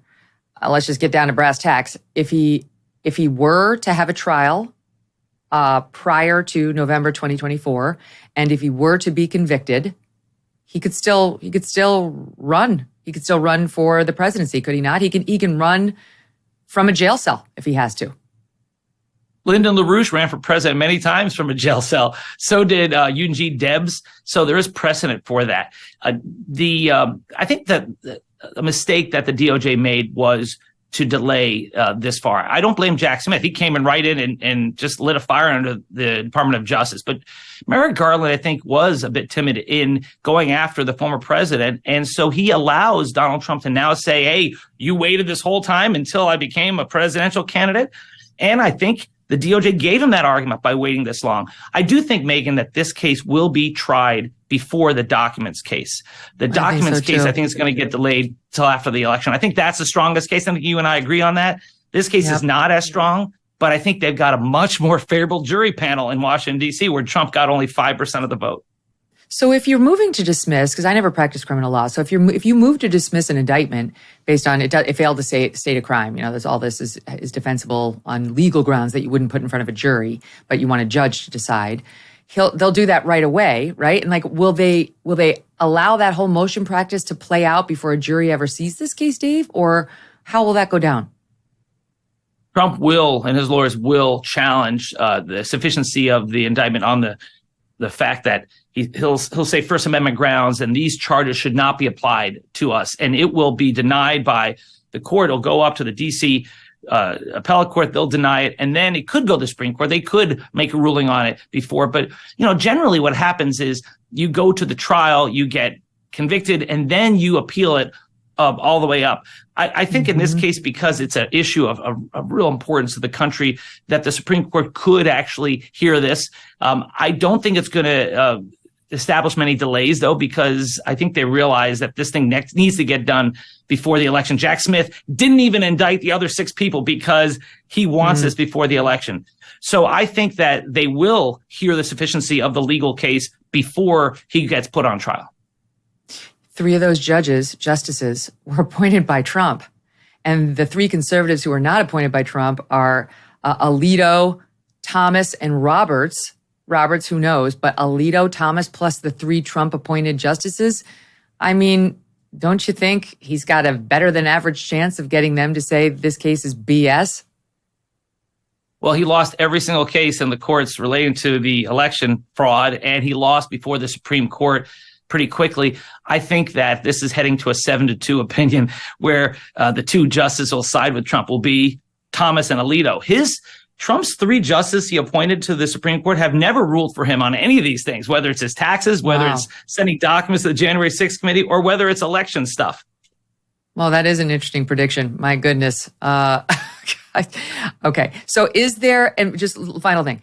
let's just get down to brass tacks. If he were to have a trial prior to November 2024, and if he were to be convicted, he could still run. He could still run for the presidency, could he not? He can run from a jail cell if he has to. Lyndon LaRouche ran for president many times from a jail cell. So did Eugene Debs. So there is precedent for that. I think that a mistake that the DOJ made was to delay this far. I don't blame Jack Smith. He came in right in and just lit a fire under the Department of Justice. But Merrick Garland, I think, was a bit timid in going after the former president. And so he allows Donald Trump to now say, hey, you waited this whole time until I became a presidential candidate. And I think the DOJ gave him that argument by waiting this long. I do think, Megyn, that this case will be tried before the documents case. The documents case, I think, is going to get delayed till after the election. I think that's the strongest case. I think you and I agree on that. This case is not as strong, but I think they've got a much more favorable jury panel in Washington, D.C., where Trump got only 5% of the vote. So if you're moving to dismiss, because I never practiced criminal law, so if you move to dismiss an indictment based on it failed to state a crime, this is defensible on legal grounds that you wouldn't put in front of a jury, but you want a judge to decide. They'll do that right away, right? And will they allow that whole motion practice to play out before a jury ever sees this case, Dave? Or how will that go down? Trump will, and his lawyers will, challenge the sufficiency of the indictment on the fact that he'll say First Amendment grounds and these charges should not be applied to us. And it will be denied by the court. It'll go up to the D.C. Appellate court. They'll deny it. And then it could go to the Supreme Court. They could make a ruling on it before. But, generally what happens is you go to the trial, you get convicted, and then you appeal it all the way up. I think in this case, because it's an issue of real importance to the country, that the Supreme Court could actually hear this. I don't think it's going to establish many delays, though, because I think they realize that this thing needs to get done before the election. Jack Smith didn't even indict the other 6 people because he wants this before the election. So I think that they will hear the sufficiency of the legal case before he gets put on trial. 3 of those justices were appointed by Trump. And the 3 conservatives who were not appointed by Trump are Alito, Thomas, and Roberts. Roberts, who knows, but Alito, Thomas, plus the 3 Trump-appointed justices. I mean, don't you think he's got a better than average chance of getting them to say this case is BS? Well, he lost every single case in the courts relating to the election fraud, and he lost before the Supreme Court pretty quickly. I think that this is heading to a 7-2 opinion where the 2 justices will side with Trump will be Thomas and Alito. Trump's 3 justices he appointed to the Supreme Court have never ruled for him on any of these things, whether it's his taxes, whether it's sending documents to the January 6th committee, or whether it's election stuff. Well, that is an interesting prediction. My goodness. Okay. So is there, and just final thing,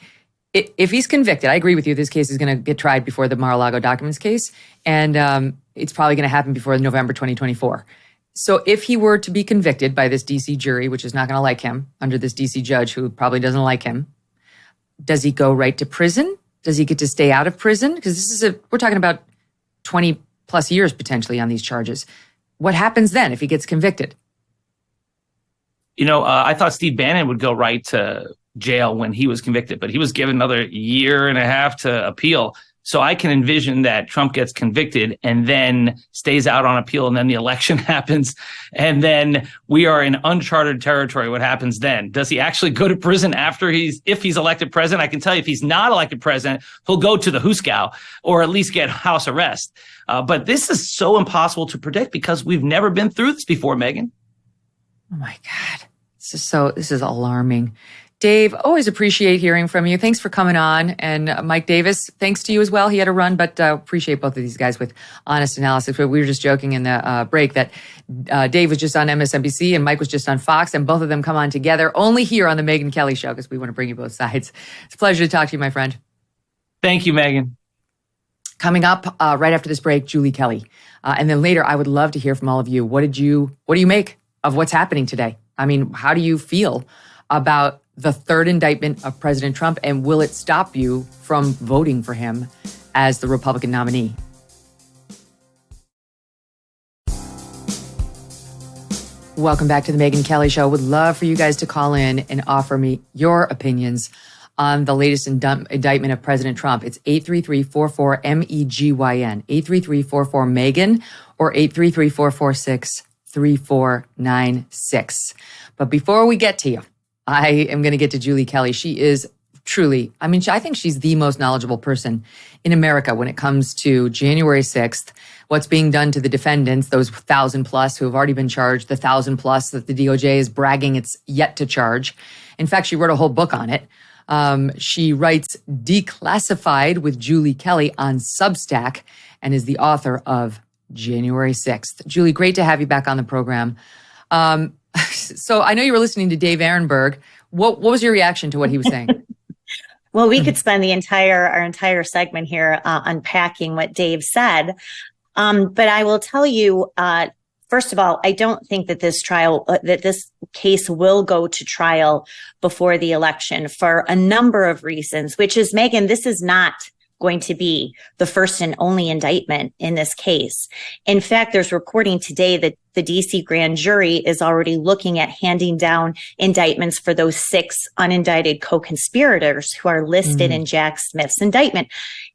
if he's convicted, I agree with you, this case is going to get tried before the Mar-a-Lago documents case, and it's probably going to happen before November 2024. So if he were to be convicted by this D.C. jury, which is not going to like him, under this D.C. judge who probably doesn't like him, does he go right to prison? Does he get to stay out of prison? Because we're talking about 20 plus years potentially on these charges. What happens then if he gets convicted? I thought Steve Bannon would go right to jail when he was convicted, but he was given another 1.5 years to appeal. So I can envision that Trump gets convicted and then stays out on appeal, and then the election happens, and then we are in uncharted territory. What happens then? Does he actually go to prison if he's elected president? I can tell you, if he's not elected president, he'll go to the Huskow or at least get house arrest. But this is so impossible to predict because we've never been through this before, Megyn. Oh my God. This is alarming. Dave, always appreciate hearing from you. Thanks for coming on. And Mike Davis, thanks to you as well. He had a run, but appreciate both of these guys with honest analysis. But we were just joking in the break that Dave was just on MSNBC and Mike was just on Fox, and both of them come on together only here on the Megyn Kelly Show because we want to bring you both sides. It's a pleasure to talk to you, my friend. Thank you, Megyn. Coming up right after this break, Julie Kelly. And then later, I would love to hear from all of you. What do you make of what's happening today? I mean, how do you feel about the third indictment of President Trump, and will it stop you from voting for him as the Republican nominee? Welcome back to the Megyn Kelly Show. Would love for you guys to call in and offer me your opinions on the latest indictment of President Trump. It's 833-44-MEGYN, 833-44-MEGAN, or 833-446-3496. But before we get to you, I am going to get to Julie Kelly. She is truly, I think she's the most knowledgeable person in America when it comes to January 6th, what's being done to the defendants, those 1,000 plus who have already been charged, the 1,000 plus that the DOJ is bragging it's yet to charge. In fact, she wrote a whole book on it. She writes Declassified with Julie Kelly on Substack and is the author of January 6th. Julie, great to have you back on the program. So I know you were listening to Dave Aronberg. What was your reaction to what he was saying? Well, we could spend our entire segment here unpacking what Dave said. But I will tell you, first of all, I don't think that this case will go to trial before the election for a number of reasons, which is, Megyn, this is not going to be the first and only indictment in this case. In fact, there's reporting today that the DC grand jury is already looking at handing down indictments for those 6 unindicted co-conspirators who are listed in Jack Smith's indictment.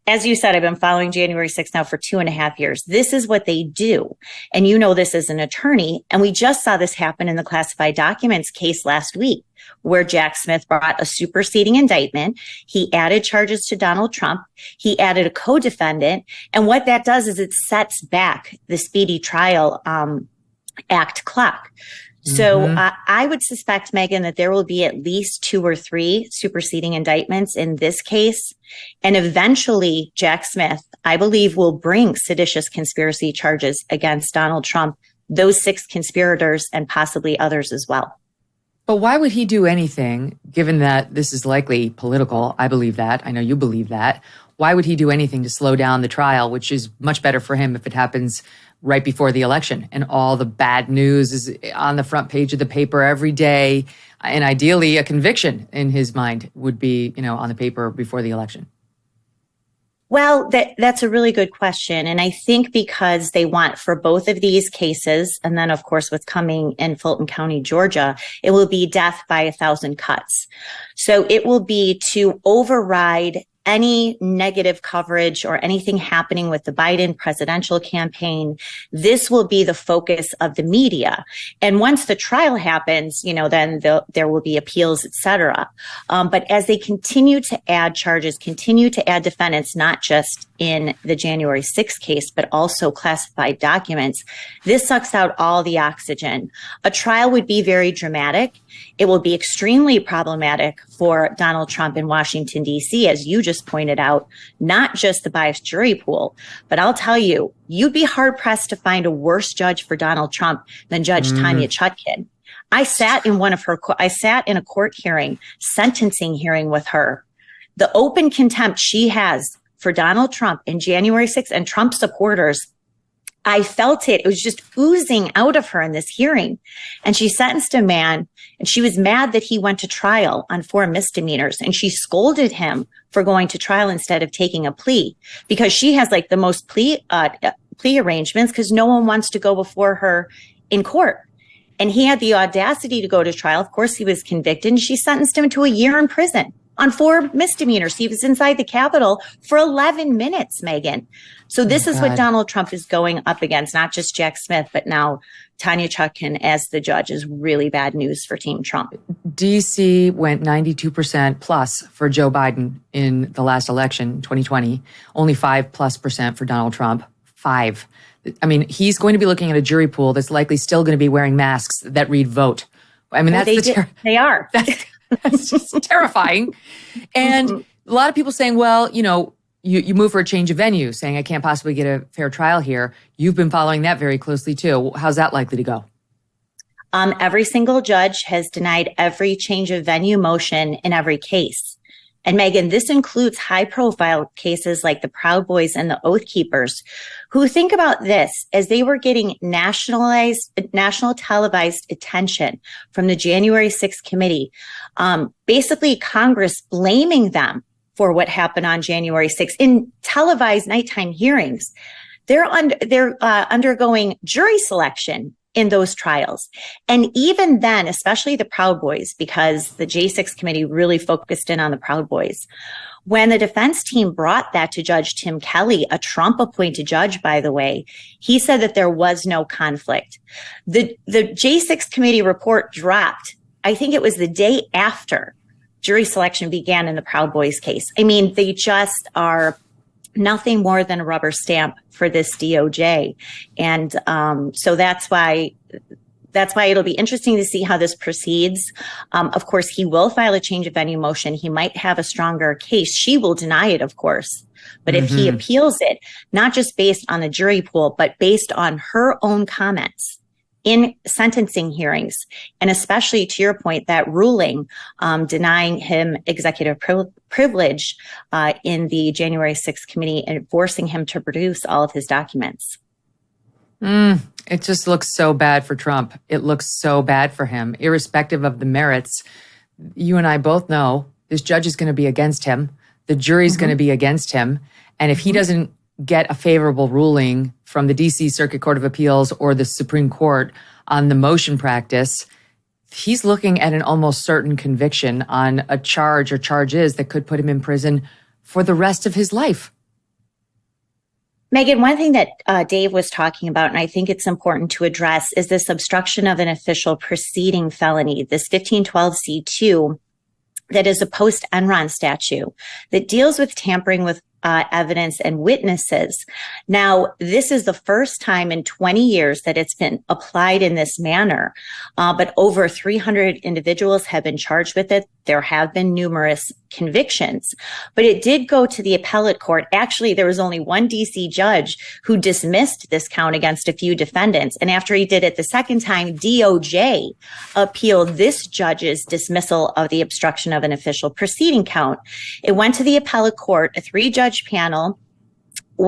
As you said, I've been following January 6th now for 2.5 years. This is what they do. And you know this as an attorney. And we just saw this happen in the classified documents case last week, where Jack Smith brought a superseding indictment. He added charges to Donald Trump. He added a co-defendant. And what that does is it sets back the Speedy Trial Act clock. So I would suspect, Megyn, that there will be at least 2 or 3 superseding indictments in this case. And eventually, Jack Smith, I believe, will bring seditious conspiracy charges against Donald Trump, those 6 conspirators, and possibly others as well. But why would he do anything, given that this is likely political? I believe that. I know you believe that. Why would he do anything to slow down the trial, which is much better for him if it happens right before the election and all the bad news is on the front page of the paper every day, and ideally a conviction in his mind would be, on the paper before the election? Well, that's a really good question. And I think because they want for both of these cases, and then of course what's coming in Fulton County, Georgia, it will be death by 1,000 cuts. So it will be to override any negative coverage or anything happening with the Biden presidential campaign. This will be the focus of the media. And once the trial happens, then there will be appeals, et cetera. But as they continue to add charges, continue to add defendants, not just in the January 6th case, but also classified documents, this sucks out all the oxygen. A trial would be very dramatic. It will be extremely problematic for Donald Trump in Washington, D.C., as you just pointed out, not just the biased jury pool. But I'll tell you, you'd be hard-pressed to find a worse judge for Donald Trump than Judge Tanya Chutkan. I sat in a court hearing, sentencing hearing with her. The open contempt she has for Donald Trump in January 6th and Trump supporters, I felt it. It was just oozing out of her in this hearing. And she sentenced a man, and she was mad that he went to trial on 4 misdemeanors. And she scolded him for going to trial instead of taking a plea, because she has like the most plea arrangements because no one wants to go before her in court. And he had the audacity to go to trial. Of course, he was convicted, and she sentenced him to a year in prison on 4 misdemeanors. He was inside the Capitol for 11 minutes, Megyn. So this is what Donald Trump is going up against, not just Jack Smith, but now Tanya Chutkan as the judge is really bad news for Team Trump. DC went 92% plus for Joe Biden in the last election, 2020. Only 5+% for Donald Trump. 5. I mean, he's going to be looking at a jury pool that's likely still going to be wearing masks that read vote. I mean, they are. It's just terrifying. And a lot of people saying, well, you move for a change of venue, saying I can't possibly get a fair trial here. You've been following that very closely too. How's that likely to go? Every single judge has denied every change of venue motion in every case. And Megyn, this includes high-profile cases like the Proud Boys and the Oath Keepers, who, think about this, as they were getting national televised attention from the January 6th committee, basically Congress blaming them for what happened on January 6th in televised nighttime hearings. They're undergoing jury selection in those trials. And even then, especially the Proud Boys, because the J6 committee really focused in on the Proud Boys. When the defense team brought that to Judge Tim Kelly, a Trump-appointed judge, by the way, he said that there was no conflict. The J6 committee report dropped, I think it was the day after jury selection began in the Proud Boys case. I mean, they just are nothing more than a rubber stamp for this DOJ. And so that's why it'll be interesting to see how this proceeds. Of course, he will file a change of venue motion. He might have a stronger case. She will deny it, of course. But if he appeals it, not just based on the jury pool, but based on her own comments in sentencing hearings, and especially to your point, that ruling denying him executive privilege in the January 6th committee and forcing him to produce all of his documents. It just looks so bad for Trump. It looks so bad for him, irrespective of the merits. You and I both know this judge is going to be against him. The jury's going to be against him. And if he doesn't get a favorable ruling from the DC Circuit Court of Appeals or the Supreme Court on the motion practice, he's looking at an almost certain conviction on a charge or charges that could put him in prison for the rest of his life. Megyn, one thing that Dave was talking about, and I think it's important to address, is this obstruction of an official proceeding felony, this 1512C2, that is a post-Enron statute that deals with tampering with evidence and witnesses. Now, this is the first time in 20 years that it's been applied in this manner, but over 300 individuals have been charged with it. There have been numerous convictions, but it did go to the appellate court. Actually, there was only one DC judge who dismissed this count against a few defendants. And after he did it the second time, DOJ appealed this judge's dismissal of the obstruction of an official proceeding count. It went to the appellate court, a 3-judge panel,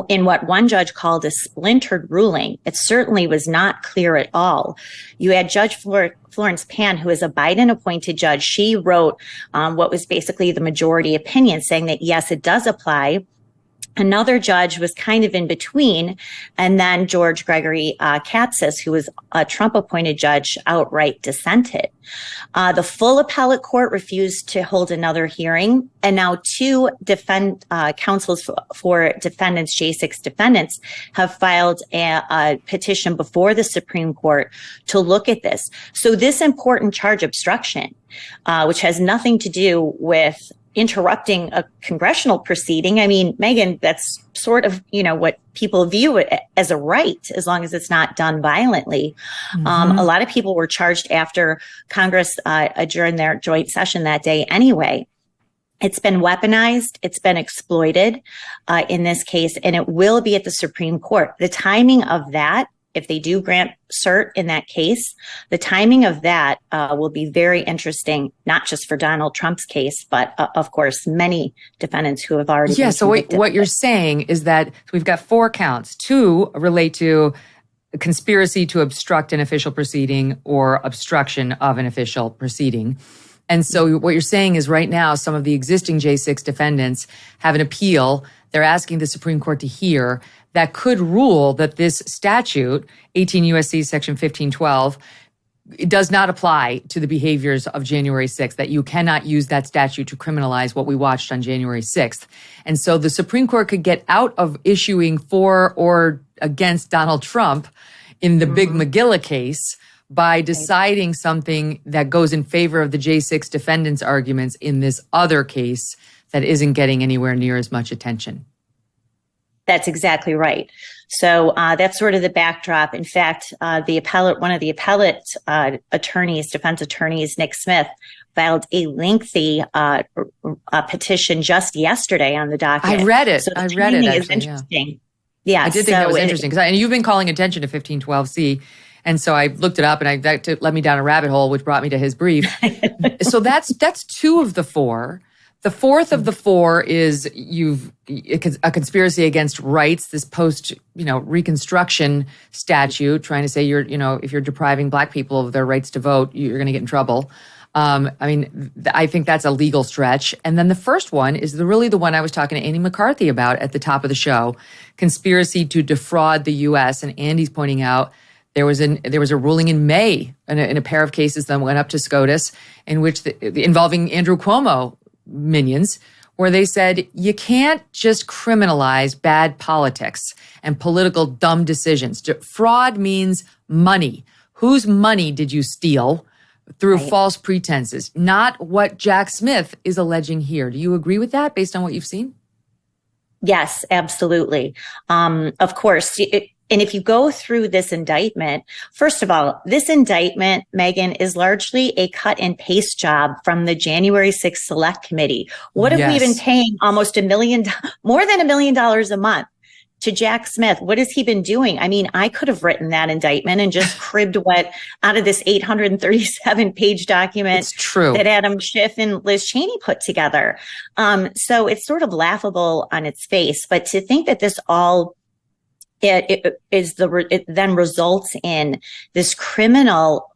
in what one judge called a splintered ruling. It certainly was not clear at all. You had Judge Florence Pan, who is a Biden-appointed judge. She wrote what was basically the majority opinion, saying that, yes, it does apply. Another judge was kind of in between, and then George Gregory Katsas, who was a Trump-appointed judge, outright dissented. The full appellate court refused to hold another hearing, and now 2 counsels for defendants, J6 defendants, have filed a petition before the Supreme Court to look at this. So this important charge, obstruction, which has nothing to do with interrupting a congressional proceeding. I mean, Megyn, that's sort of, what people view it as a right, as long as it's not done violently. A lot of people were charged after Congress adjourned their joint session that day anyway. It's been weaponized. It's been exploited in this case, and it will be at the Supreme Court. The timing of that, if they do grant cert in that case, the timing of that will be very interesting, not just for Donald Trump's case, but of course, many defendants who have already been convicted. So what you're saying is that we've got 4 counts. 2 relate to conspiracy to obstruct an official proceeding or obstruction of an official proceeding. And so what you're saying is right now, some of the existing J6 defendants have an appeal they're asking the Supreme Court to hear that could rule that this statute, 18 U.S.C. Section 1512, it does not apply to the behaviors of January 6th, that you cannot use that statute to criminalize what we watched on January 6th. And so the Supreme Court could get out of issuing for or against Donald Trump in the Big Magilla case by deciding something that goes in favor of the J6 defendants' arguments in this other case that isn't getting anywhere near as much attention. That's exactly right. So that's sort of the backdrop. In fact, one of the appellate attorneys, defense attorneys, Nick Smith, filed a lengthy petition just yesterday on the docket. I read it. So I read it. Actually, is interesting. Yeah, I did think that was interesting and you've been calling attention to 1512C. And so I looked it up, and that led me down a rabbit hole, which brought me to his brief. So that's two of the four. The fourth of the four is a conspiracy against rights, this post, Reconstruction statute trying to say if you're depriving Black people of their rights to vote, you're going to get in trouble. I think that's a legal stretch. And then the first one is really the one I was talking to Andy McCarthy about at the top of the show, conspiracy to defraud the U.S. And Andy's pointing out there was a ruling in May in a pair of cases that went up to SCOTUS in which involving Andrew Cuomo minions, where they said you can't just criminalize bad politics and political dumb decisions. Fraud means money. Whose money did you steal through false pretenses? Not what Jack Smith is alleging here. Do you agree with that based on what you've seen? Yes, absolutely. Of course. And if you go through this indictment, first of all, this indictment, Megyn, is largely a cut and paste job from the January 6th Select Committee. What have we been paying almost more than $1 million a month to Jack Smith? What has he been doing? I mean, I could have written that indictment and just cribbed what out of this 837-page document that Adam Schiff and Liz Cheney put together. So it's sort of laughable on its face. But to think that this all it then results in this criminal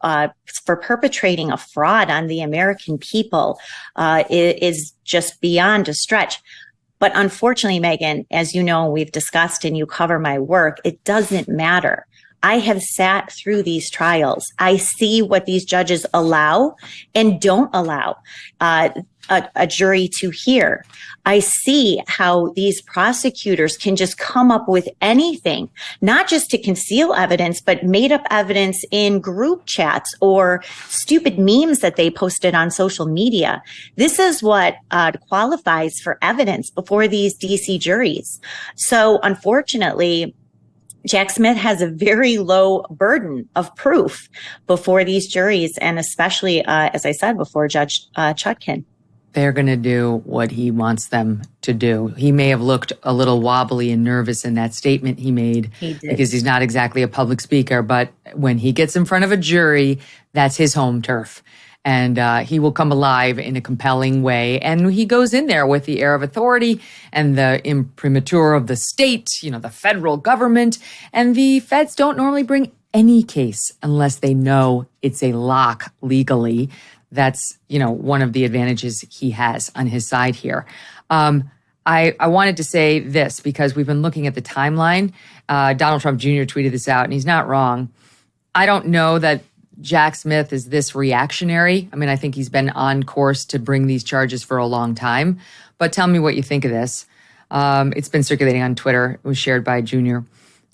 for perpetrating a fraud on the American people is just beyond a stretch. But unfortunately, Megyn, as you know, we've discussed and you cover my work, it doesn't matter. I have sat through these trials. I see what these judges allow and don't allow a jury to hear. I see how these prosecutors can just come up with anything, not just to conceal evidence, but made up evidence in group chats or stupid memes that they posted on social media. This is what qualifies for evidence before these DC juries. So unfortunately, Jack Smith has a very low burden of proof before these juries, and especially, as I said, before Judge Chutkan. They're going to do what he wants them to do. He may have looked a little wobbly and nervous in that statement he made because he's not exactly a public speaker, but when he gets in front of a jury, that's his home turf. And he will come alive in a compelling way. And he goes in there with the air of authority and the imprimatur of the state, the federal government. And the feds don't normally bring any case unless they know it's a lock legally. That's, one of the advantages he has on his side here. I wanted to say this because we've been looking at the timeline. Donald Trump Jr. tweeted this out, and he's not wrong. I don't know that Jack Smith is this reactionary. I mean, I think he's been on course to bring these charges for a long time. But tell me what you think of this. It's been circulating on Twitter. It was shared by Jr.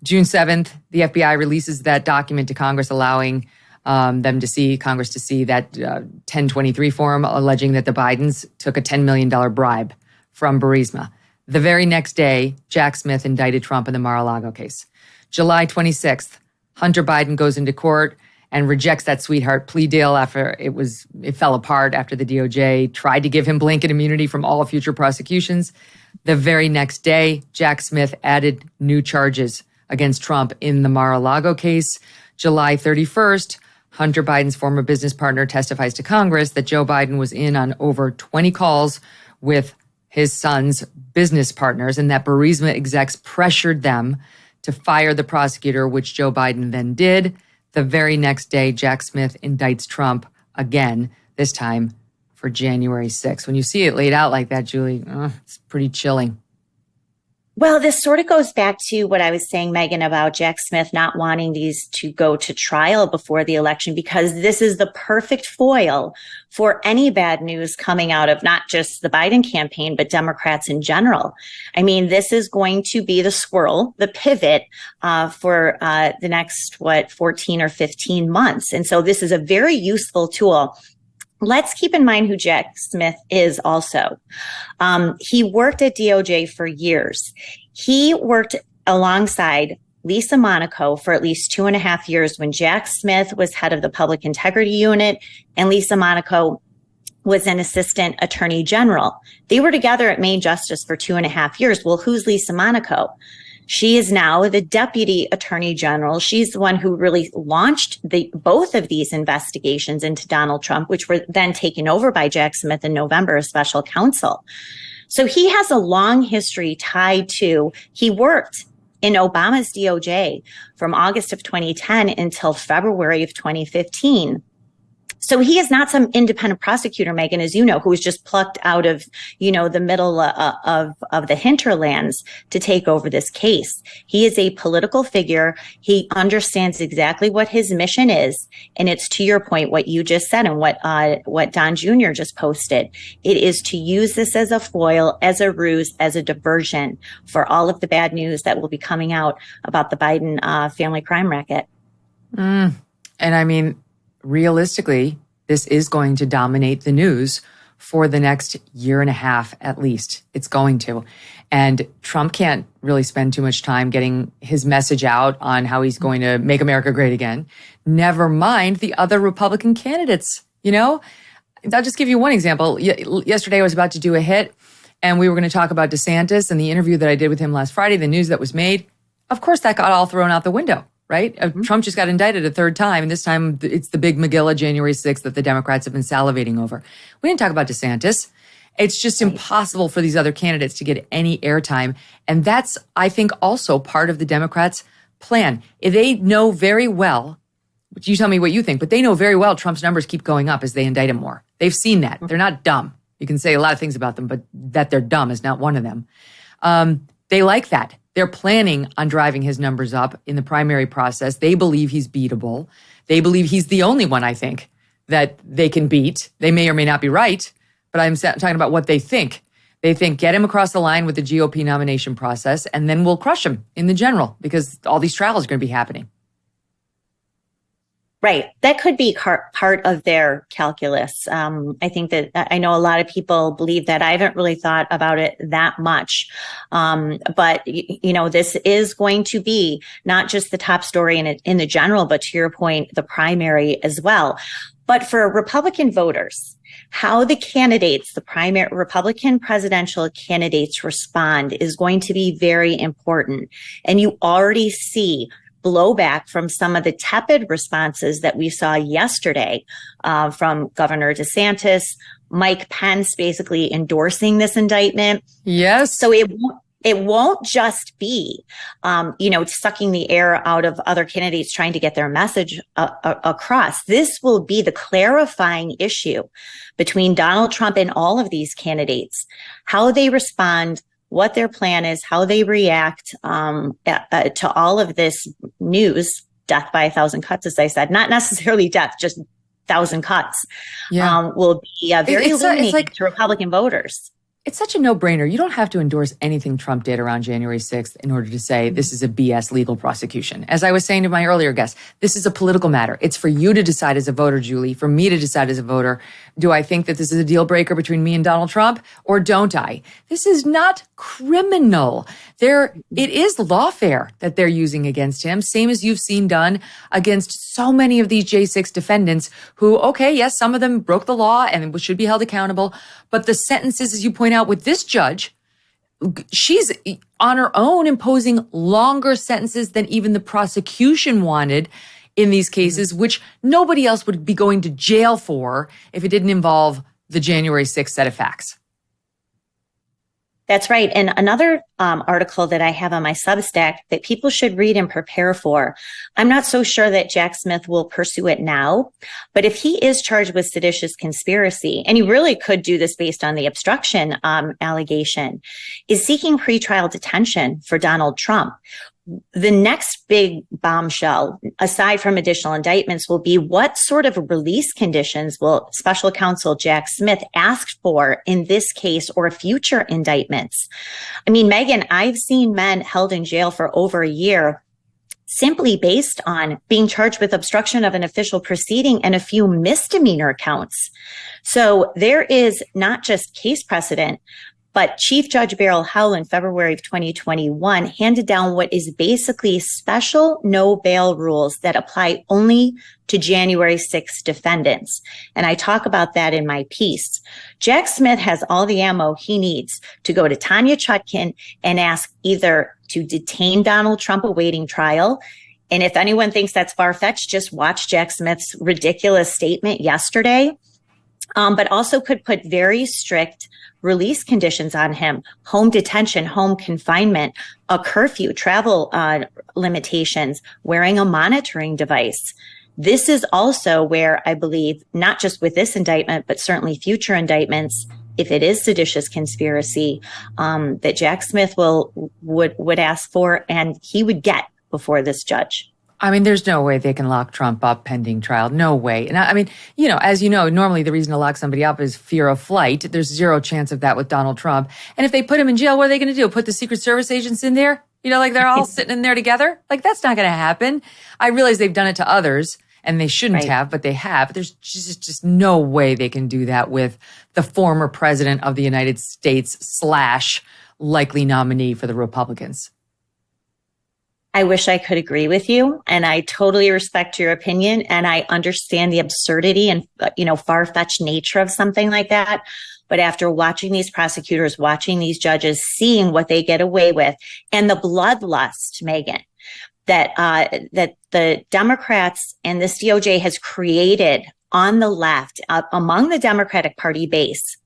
June 7th, the FBI releases that document to Congress allowing Congress to see that 1023 form alleging that the Bidens took a $10 million bribe from Burisma. The very next day, Jack Smith indicted Trump in the Mar-a-Lago case. July 26th, Hunter Biden goes into court and rejects that sweetheart plea deal after it fell apart after the DOJ tried to give him blanket immunity from all future prosecutions. The very next day, Jack Smith added new charges against Trump in the Mar-a-Lago case. July 31st, Hunter Biden's former business partner testifies to Congress that Joe Biden was in on over 20 calls with his son's business partners and that Burisma execs pressured them to fire the prosecutor, which Joe Biden then did. The very next day, Jack Smith indicts Trump again, this time for January 6th. When you see it laid out like that, Julie, it's pretty chilling. Well, this sort of goes back to what I was saying, Megyn, about Jack Smith not wanting these to go to trial before the election, because this is the perfect foil for any bad news coming out of not just the Biden campaign, but Democrats in general. I mean, this is going to be the squirrel, the pivot for the next, 14 or 15 months. And so this is a very useful tool. Let's keep in mind who Jack Smith is also. He worked at DOJ for years. He worked alongside Lisa Monaco for at least 2.5 years when Jack Smith was head of the Public Integrity Unit and Lisa Monaco was an assistant attorney general. They were together at Maine Justice for 2.5 years. Well, who's Lisa Monaco? She is now the deputy attorney general. She's the one who really launched both of these investigations into Donald Trump, which were then taken over by Jack Smith in November as special counsel. So he has a long history tied to, he worked in Obama's DOJ from August of 2010 until February of 2015. So he is not some independent prosecutor, Megyn, as you know, who was just plucked out of, the middle of the hinterlands to take over this case. He is a political figure. He understands exactly what his mission is. And it's, to your point, what you just said and what Don Jr. just posted. It is to use this as a foil, as a ruse, as a diversion for all of the bad news that will be coming out about the Biden family crime racket. And I mean, realistically, this is going to dominate the news for the next year and a half at least. It's going to. And Trump can't really spend too much time getting his message out on how he's going to make America great again. Never mind the other Republican candidates, I'll just give you one example. Yesterday I was about to do a hit and we were going to talk about DeSantis and the interview that I did with him last Friday, the news that was made. Of course, that got all thrown out the window. Right? Trump just got indicted a third time, and this time it's the big Megillah January 6th that the Democrats have been salivating over. We didn't talk about DeSantis. It's just impossible for these other candidates to get any airtime. And that's, I think, also part of the Democrats' plan. They know very well, you tell me what you think, but they know very well Trump's numbers keep going up as they indict him more. They've seen that. They're not dumb. You can say a lot of things about them, but that they're dumb is not one of them. They like that. They're planning on driving his numbers up in the primary process. They believe he's beatable. They believe he's the only one, I think, that they can beat. They may or may not be right, but I'm talking about what they think. They think get him across the line with the GOP nomination process, and then we'll crush him in the general because all these trials are going to be happening. Right. That could be part of their calculus. I think that I know a lot of people believe that. I haven't really thought about it that much. But, this is going to be not just the top story in the general, but to your point, the primary as well. But for Republican voters, how the candidates, the primary Republican presidential candidates respond is going to be very important. And you already see blowback from some of the tepid responses that we saw yesterday from Governor DeSantis, Mike Pence basically endorsing this indictment. Yes. So it won't just be, sucking the air out of other candidates trying to get their message across. This will be the clarifying issue between Donald Trump and all of these candidates, how they respond, what their plan is, how they react to all of this news, death by 1,000 cuts, as I said, not necessarily death, just 1,000 cuts, will be very illuminating to Republican voters. It's such a no-brainer. You don't have to endorse anything Trump did around January 6th in order to say this is a BS legal prosecution. As I was saying to my earlier guest, this is a political matter. It's for you to decide as a voter, Julie, for me to decide as a voter. Do I think that this is a deal breaker between me and Donald Trump, or don't I? This is not criminal. It is lawfare that they're using against him, same as you've seen done against so many of these J6 defendants who, okay, yes, some of them broke the law and should be held accountable, but the sentences, as you point out with this judge, she's on her own imposing longer sentences than even the prosecution wanted in these cases, which nobody else would be going to jail for if it didn't involve the January 6th set of facts. That's right. And another article that I have on my Substack that people should read and prepare for. I'm not so sure that Jack Smith will pursue it now, but if he is charged with seditious conspiracy, and he really could do this based on the obstruction allegation, is seeking pretrial detention for Donald Trump. The next big bombshell, aside from additional indictments, will be what sort of release conditions will special counsel Jack Smith ask for in this case or future indictments. I mean, Megyn, I've seen men held in jail for over a year simply based on being charged with obstruction of an official proceeding and a few misdemeanor counts. So there is not just case precedent, But Chief Judge Beryl Howell in February of 2021 handed down what is basically special no bail rules that apply only to January 6th defendants. And I talk about that in my piece. Jack Smith has all the ammo he needs to go to Tanya Chutkan and ask either to detain Donald Trump awaiting trial. And if anyone thinks that's far-fetched, just watch Jack Smith's ridiculous statement yesterday. But also could put very strict release conditions on him, home detention, home confinement, a curfew, travel limitations, wearing a monitoring device. This is also where I believe, not just with this indictment, but certainly future indictments, if it is seditious conspiracy, that Jack Smith would ask for and he would get before this judge. I mean, there's no way they can lock Trump up pending trial. No way. And I mean, you know, as you know, normally the reason to lock somebody up is fear of flight. There's zero chance of that with Donald Trump. And if they put him in jail, what are they going to do? Put the Secret Service agents in there? You know, like they're all sitting in there together? Like that's not going to happen. I realize they've done it to others and they shouldn't have, but they have. There's just no way they can do that with the former president of the United States / likely nominee for the Republicans. I wish I could agree with you, and I totally respect your opinion, and I understand the absurdity and, you know, far-fetched nature of something like that. But after watching these prosecutors, watching these judges, seeing what they get away with, and the bloodlust, Megyn, that the Democrats and this DOJ has created on the left, among the Democratic Party base,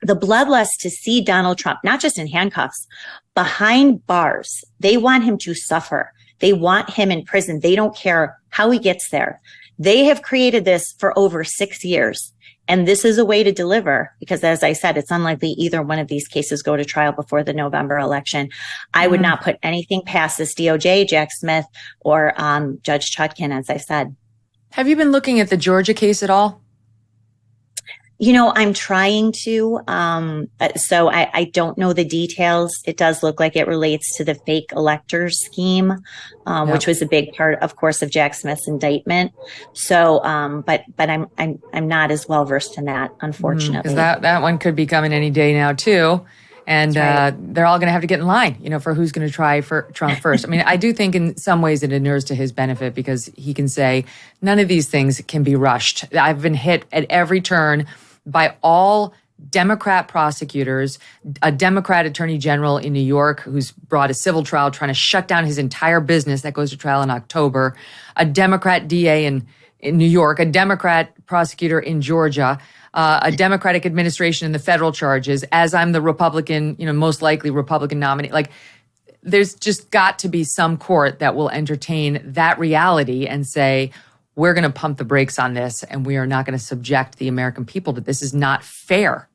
the bloodlust to see Donald Trump, not just in handcuffs, behind bars. They want him to suffer. They want him in prison. They don't care how he gets there. They have created this for over 6 years. And this is a way to deliver because, as I said, it's unlikely either one of these cases go to trial before the November election. I would not put anything past this DOJ, Jack Smith, or Judge Chutkan, as I said. Have you been looking at the Georgia case at all? You know, I'm trying to, so I don't know the details. It does look like it relates to the fake electors scheme, which was a big part, of course, of Jack Smith's indictment. So, but I'm not as well versed in that, unfortunately. Because that one could be coming any day now too, and they're all going to have to get in line, you know, for who's going to try for Trump first. I mean, I do think in some ways it inures to his benefit because he can say none of these things can be rushed. I've been hit at every turn by all Democrat prosecutors, a Democrat attorney general in New York who's brought a civil trial trying to shut down his entire business that goes to trial in October, a Democrat DA in New York, a Democrat prosecutor in Georgia, a Democratic administration in the federal charges, as I'm the Republican, you know, most likely Republican nominee. Like, there's just got to be some court that will entertain that reality and say, we're going to pump the brakes on this and we are not going to subject the American people to this. This is not fair.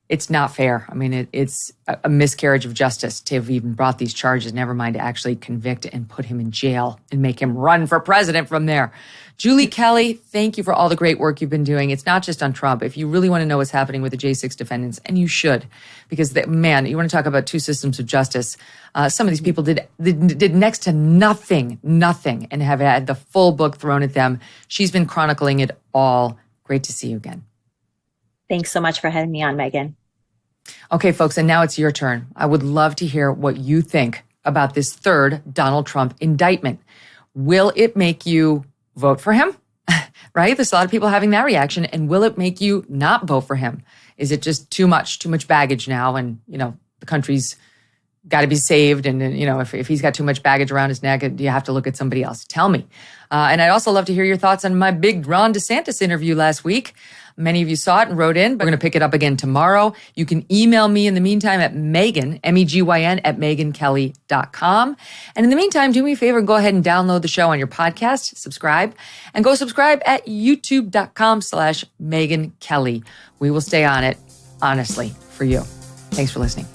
It's not fair. I mean, it's a miscarriage of justice to have even brought these charges, never mind to actually convict and put him in jail and make him run for president from there. Julie Kelly, thank you for all the great work you've been doing. It's not just on Trump. If you really want to know what's happening with the J6 defendants, and you should, because, man, you want to talk about two systems of justice. Some of these people did next to nothing, and have had the full book thrown at them. She's been chronicling it all. Great to see you again. Thanks so much for having me on, Megyn. Okay, folks, and now it's your turn. I would love to hear what you think about this third Donald Trump indictment. Will it make you vote for him? Right? There's a lot of people having that reaction. And will it make you not vote for him? Is it just too much baggage now? And, you know, the country's got to be saved. And, you know, if he's got too much baggage around his neck, do you have to look at somebody else? Tell me. And I'd also love to hear your thoughts on my big Ron DeSantis interview last week. Many of you saw it and wrote in, but we're going to pick it up again tomorrow. You can email me in the meantime at Megyn, Megyn, at megynkelly.com. And in the meantime, do me a favor and go ahead and download the show on your podcast, subscribe, and go subscribe at youtube.com/Megyn Kelly. We will stay on it, honestly, for you. Thanks for listening.